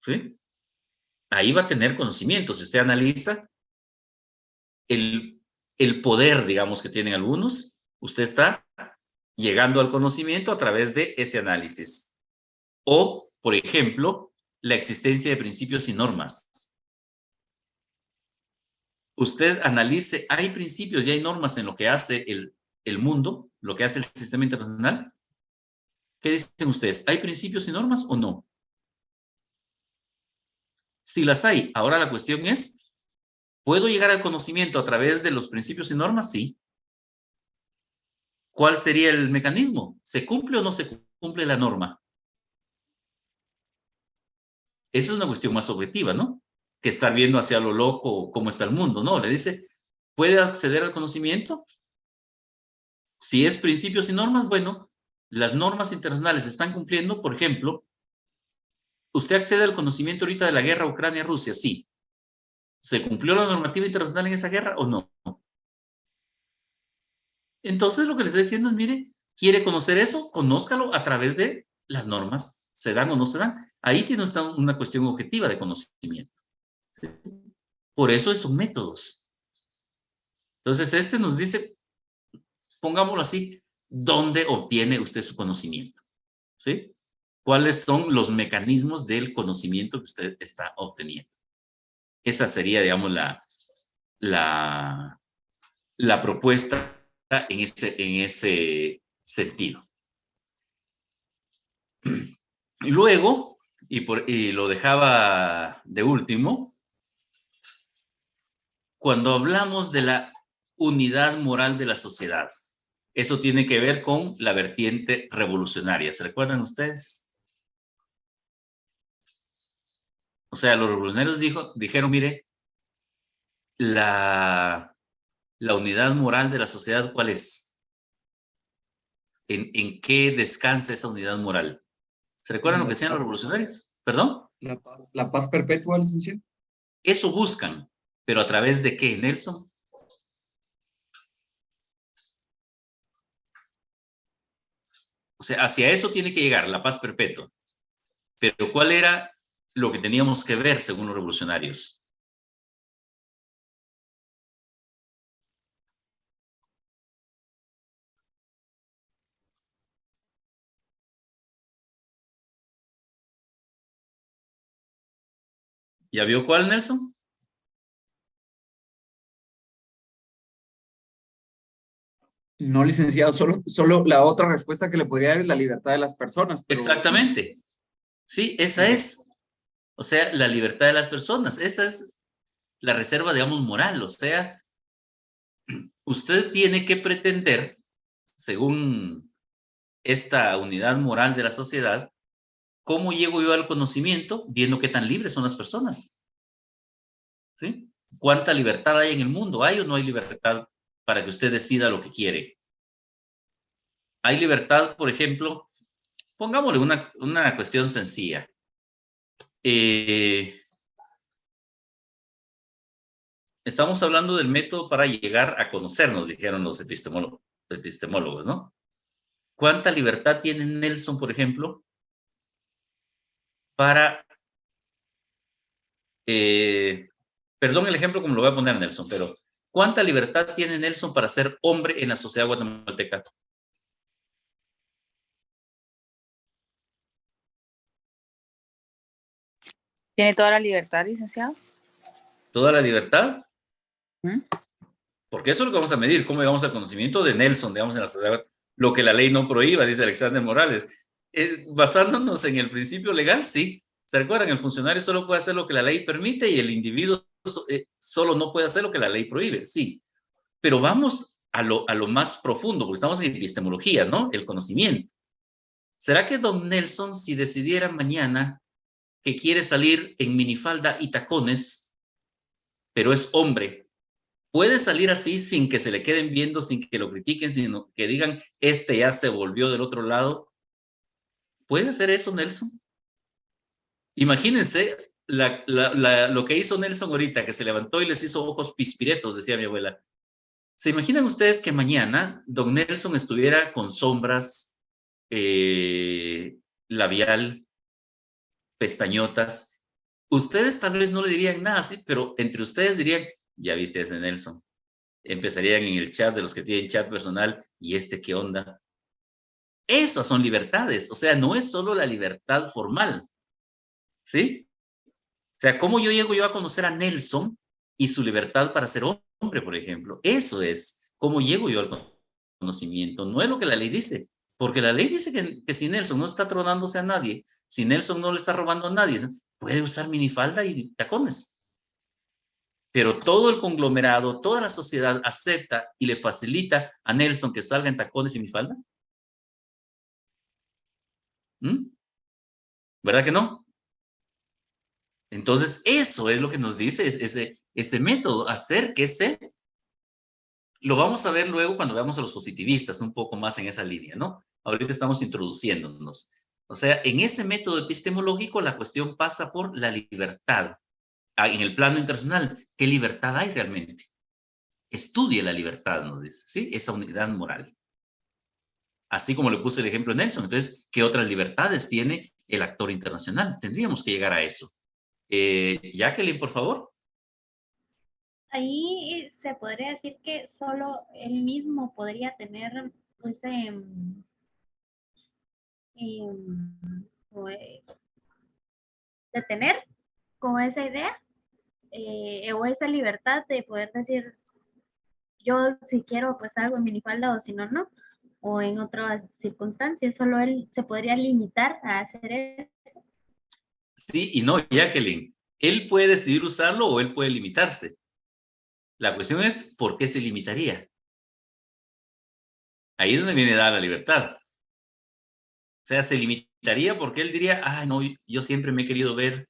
A: ¿Sí? Ahí va a tener conocimiento. Si usted analiza el poder, digamos, que tienen algunos, usted está llegando al conocimiento a través de ese análisis. O, por ejemplo, la existencia de principios y normas. Usted analice, ¿hay principios y hay normas en lo que hace el mundo, lo que hace el sistema internacional? ¿Qué dicen ustedes? ¿Hay principios y normas o no? Si las hay, ahora la cuestión es, ¿puedo llegar al conocimiento a través de los principios y normas? Sí. ¿Cuál sería el mecanismo? ¿Se cumple o no se cumple la norma? Esa es una cuestión más objetiva, ¿no? Que estar viendo hacia lo loco cómo está el mundo, ¿no? Le dice, ¿puede acceder al conocimiento? Si es principios y normas, bueno, las normas internacionales se están cumpliendo. Por ejemplo, ¿usted accede al conocimiento ahorita de la guerra Ucrania-Rusia? Sí. ¿Se cumplió la normativa internacional en esa guerra o no? Entonces lo que les estoy diciendo es, mire, ¿quiere conocer eso? Conózcalo a través de las normas. ¿Se dan o no se dan? Ahí tiene usted una cuestión objetiva de conocimiento. ¿Sí? Por eso son métodos. Entonces nos dice, pongámoslo así, ¿dónde obtiene usted su conocimiento? ¿Sí? ¿Cuáles son los mecanismos del conocimiento que usted está obteniendo? Esa sería, digamos, la propuesta en ese sentido. Y luego, y lo dejaba de último, cuando hablamos de la unidad moral de la sociedad, eso tiene que ver con la vertiente revolucionaria. ¿Se recuerdan ustedes? O sea, los revolucionarios dijeron, mire, la la unidad moral de la sociedad, ¿cuál es? ¿En qué descansa esa unidad moral? ¿Se recuerdan lo que decían los revolucionarios? ¿Perdón?
H: La paz perpetua, licenciado.
A: Eso buscan, pero ¿a través de qué, Nelson? O sea, hacia eso tiene que llegar, la paz perpetua. Pero ¿cuál era lo que teníamos que ver según los revolucionarios? ¿Ya vio cuál, Nelson?
H: No, licenciado, solo la otra respuesta que le podría dar es la libertad de las personas. Pero...
A: Exactamente. Sí, esa es. O sea, la libertad de las personas. Esa es la reserva, digamos, moral. O sea, usted tiene que pretender, según esta unidad moral de la sociedad, ¿cómo llego yo al conocimiento viendo qué tan libres son las personas? ¿Sí? ¿Cuánta libertad hay en el mundo? ¿Hay o no hay libertad para que usted decida lo que quiere? Hay libertad, por ejemplo, pongámosle una cuestión sencilla. Estamos hablando del método para llegar a conocernos, dijeron los epistemólogos, ¿no? ¿Cuánta libertad tiene Nelson, por ejemplo, para... perdón el ejemplo como lo voy a poner, Nelson, pero ¿cuánta libertad tiene Nelson para ser hombre en la sociedad guatemalteca?
O: ¿Tiene toda la libertad, licenciado?
A: ¿Toda la libertad? Porque eso es lo que vamos a medir, cómo llegamos al conocimiento de Nelson, digamos, en la sociedad, lo que la ley no prohíba, dice Alexander Morales. Basándonos en el principio legal, sí. ¿Se recuerdan? El funcionario solo puede hacer lo que la ley permite y el individuo solo no puede hacer lo que la ley prohíbe, sí. Pero vamos a lo más profundo, porque estamos en epistemología, ¿no? El conocimiento. ¿Será que don Nelson, si decidiera mañana que quiere salir en minifalda y tacones, pero es hombre, puede salir así sin que se le queden viendo, sin que lo critiquen, sino que digan, este ya se volvió del otro lado? ¿Puede hacer eso, Nelson? Imagínense lo que hizo Nelson ahorita, que se levantó y les hizo ojos pispiretos, decía mi abuela. ¿Se imaginan ustedes que mañana don Nelson estuviera con sombras, labial, pestañotas? Ustedes tal vez no le dirían nada así, pero entre ustedes dirían, ya viste a ese Nelson. Empezarían en el chat de los que tienen chat personal, ¿y este qué onda? Esas son libertades, o sea, no es solo la libertad formal, ¿sí? O sea, ¿cómo yo llego a conocer a Nelson y su libertad para ser hombre, por ejemplo? Eso es, ¿cómo llego yo al conocimiento? No es lo que la ley dice, porque la ley dice que si Nelson no está tronándose a nadie, si Nelson no le está robando a nadie, puede usar minifalda y tacones. Pero todo el conglomerado, toda la sociedad acepta y le facilita a Nelson que salga en tacones y minifalda. ¿Verdad que no? Entonces, eso es lo que nos dice ese método, acérquese. Lo vamos a ver luego cuando veamos a los positivistas un poco más en esa línea, ¿no? Ahorita estamos introduciéndonos. O sea, en ese método epistemológico la cuestión pasa por la libertad. En el plano internacional, ¿qué libertad hay realmente? Estudie la libertad, nos dice, ¿sí? Esa unidad moral. Así como le puse el ejemplo de Nelson. Entonces, ¿qué otras libertades tiene el actor internacional? Tendríamos que llegar a eso. Jacqueline, por favor.
J: Ahí se podría decir que solo él mismo podría tener ese de tener como esa idea o esa libertad de poder decir yo si quiero pues algo en minifalda o si no, no, o en otras circunstancias, solo él se podría limitar a hacer eso.
A: Sí y no, Jacqueline. Él puede decidir usarlo o él puede limitarse. La cuestión es, ¿por qué se limitaría? Ahí es donde viene dada la libertad. O sea, se limitaría porque él diría, ah, no, yo siempre me he querido ver,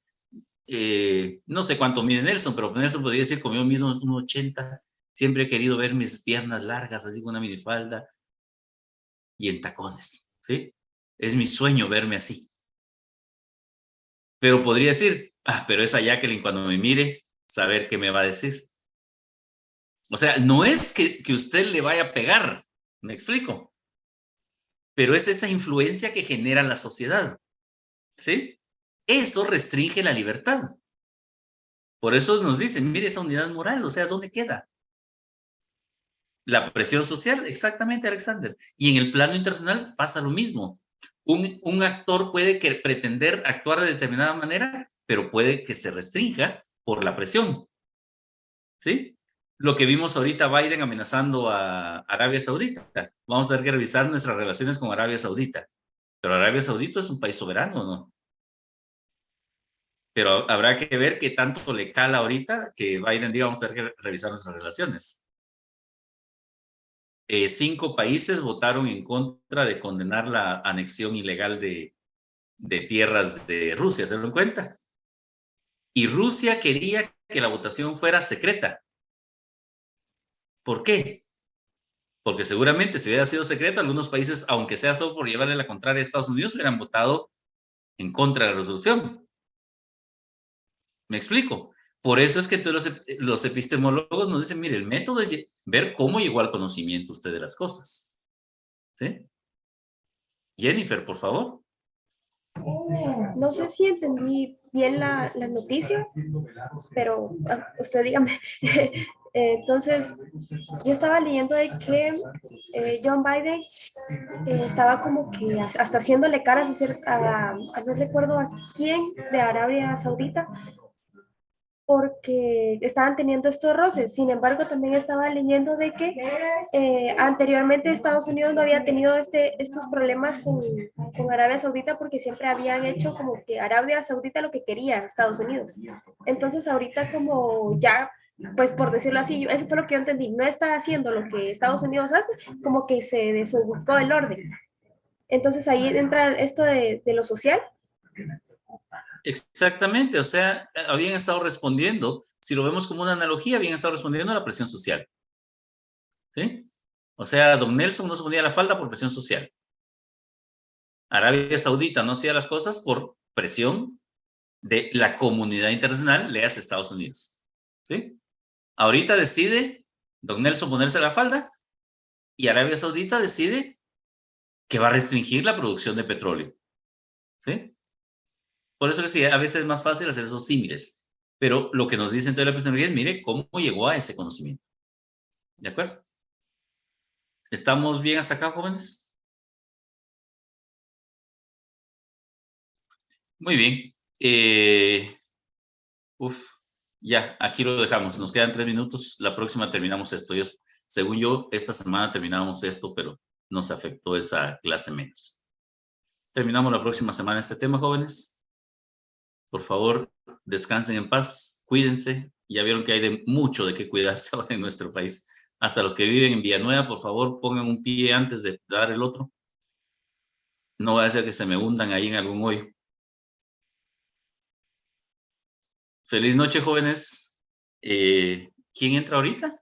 A: no sé cuánto mide Nelson, pero Nelson podría decir, como yo mido 1,80, Siempre he querido ver mis piernas largas, así con una minifalda y en tacones, ¿sí? Es mi sueño verme así. Pero podría decir, pero esa Jacqueline cuando me mire, saber qué me va a decir. O sea, no es que usted le vaya a pegar, ¿me explico? Pero es esa influencia que genera la sociedad, ¿sí? Eso restringe la libertad. Por eso nos dicen, mire esa unidad moral, o sea, ¿dónde queda? La presión social, exactamente, Alexander. Y en el plano internacional pasa lo mismo. Un actor puede pretender actuar de determinada manera, pero puede que se restrinja por la presión, ¿sí? Lo que vimos ahorita, Biden amenazando a Arabia Saudita. Vamos a tener que revisar nuestras relaciones con Arabia Saudita. Pero Arabia Saudita es un país soberano, ¿no? Pero habrá que ver qué tanto le cala ahorita que Biden diga vamos a tener que revisar nuestras relaciones. 5 países votaron en contra de condenar la anexión ilegal de tierras de Rusia, ¿se dan cuenta? Y Rusia quería que la votación fuera secreta. ¿Por qué? Porque seguramente si hubiera sido secreta, algunos países, aunque sea solo por llevarle la contraria a Estados Unidos, hubieran votado en contra de la resolución. ¿Me explico? Por eso es que todos los epistemólogos nos dicen, mire, el método es ver cómo llegó al conocimiento usted de las cosas. ¿Sí? Jennifer, por favor.
I: No sé si entendí bien la noticia, pero usted dígame. Entonces, yo estaba leyendo de que John Biden estaba como que hasta haciéndole caras a no recuerdo a quién de Arabia Saudita, porque estaban teniendo estos roces. Sin embargo, también estaba leyendo de que anteriormente Estados Unidos no había tenido estos problemas con Arabia Saudita porque siempre habían hecho como que Arabia Saudita lo que quería Estados Unidos. Entonces ahorita como ya, pues por decirlo así, eso fue lo que yo entendí, no está haciendo lo que Estados Unidos hace, como que se desubicó el orden. Entonces ahí entra esto de lo social.
A: Exactamente, o sea, habían estado respondiendo, si lo vemos como una analogía, habían estado respondiendo a la presión social. ¿Sí? O sea, don Nelson no se ponía la falda por presión social. Arabia Saudita no hacía las cosas por presión de la comunidad internacional, leas Estados Unidos. ¿Sí? Ahorita decide don Nelson ponerse la falda y Arabia Saudita decide que va a restringir la producción de petróleo. ¿Sí? Por eso les decía, a veces es más fácil hacer esos símiles. Pero lo que nos dice entonces la epistemología es, mire, cómo llegó a ese conocimiento. ¿De acuerdo? ¿Estamos bien hasta acá, jóvenes? Muy bien. Ya, aquí lo dejamos. Nos quedan 3 minutos. La próxima terminamos esto. Según yo, esta semana terminamos esto, pero nos afectó esa clase menos. Terminamos la próxima semana este tema, jóvenes. Por favor, descansen en paz, cuídense. Ya vieron que hay mucho de qué cuidarse ahora en nuestro país. Hasta los que viven en Villanueva, por favor, pongan un pie antes de dar el otro. No vaya a ser que se me hundan ahí en algún hoyo. Feliz noche, jóvenes. ¿Quién entra ahorita?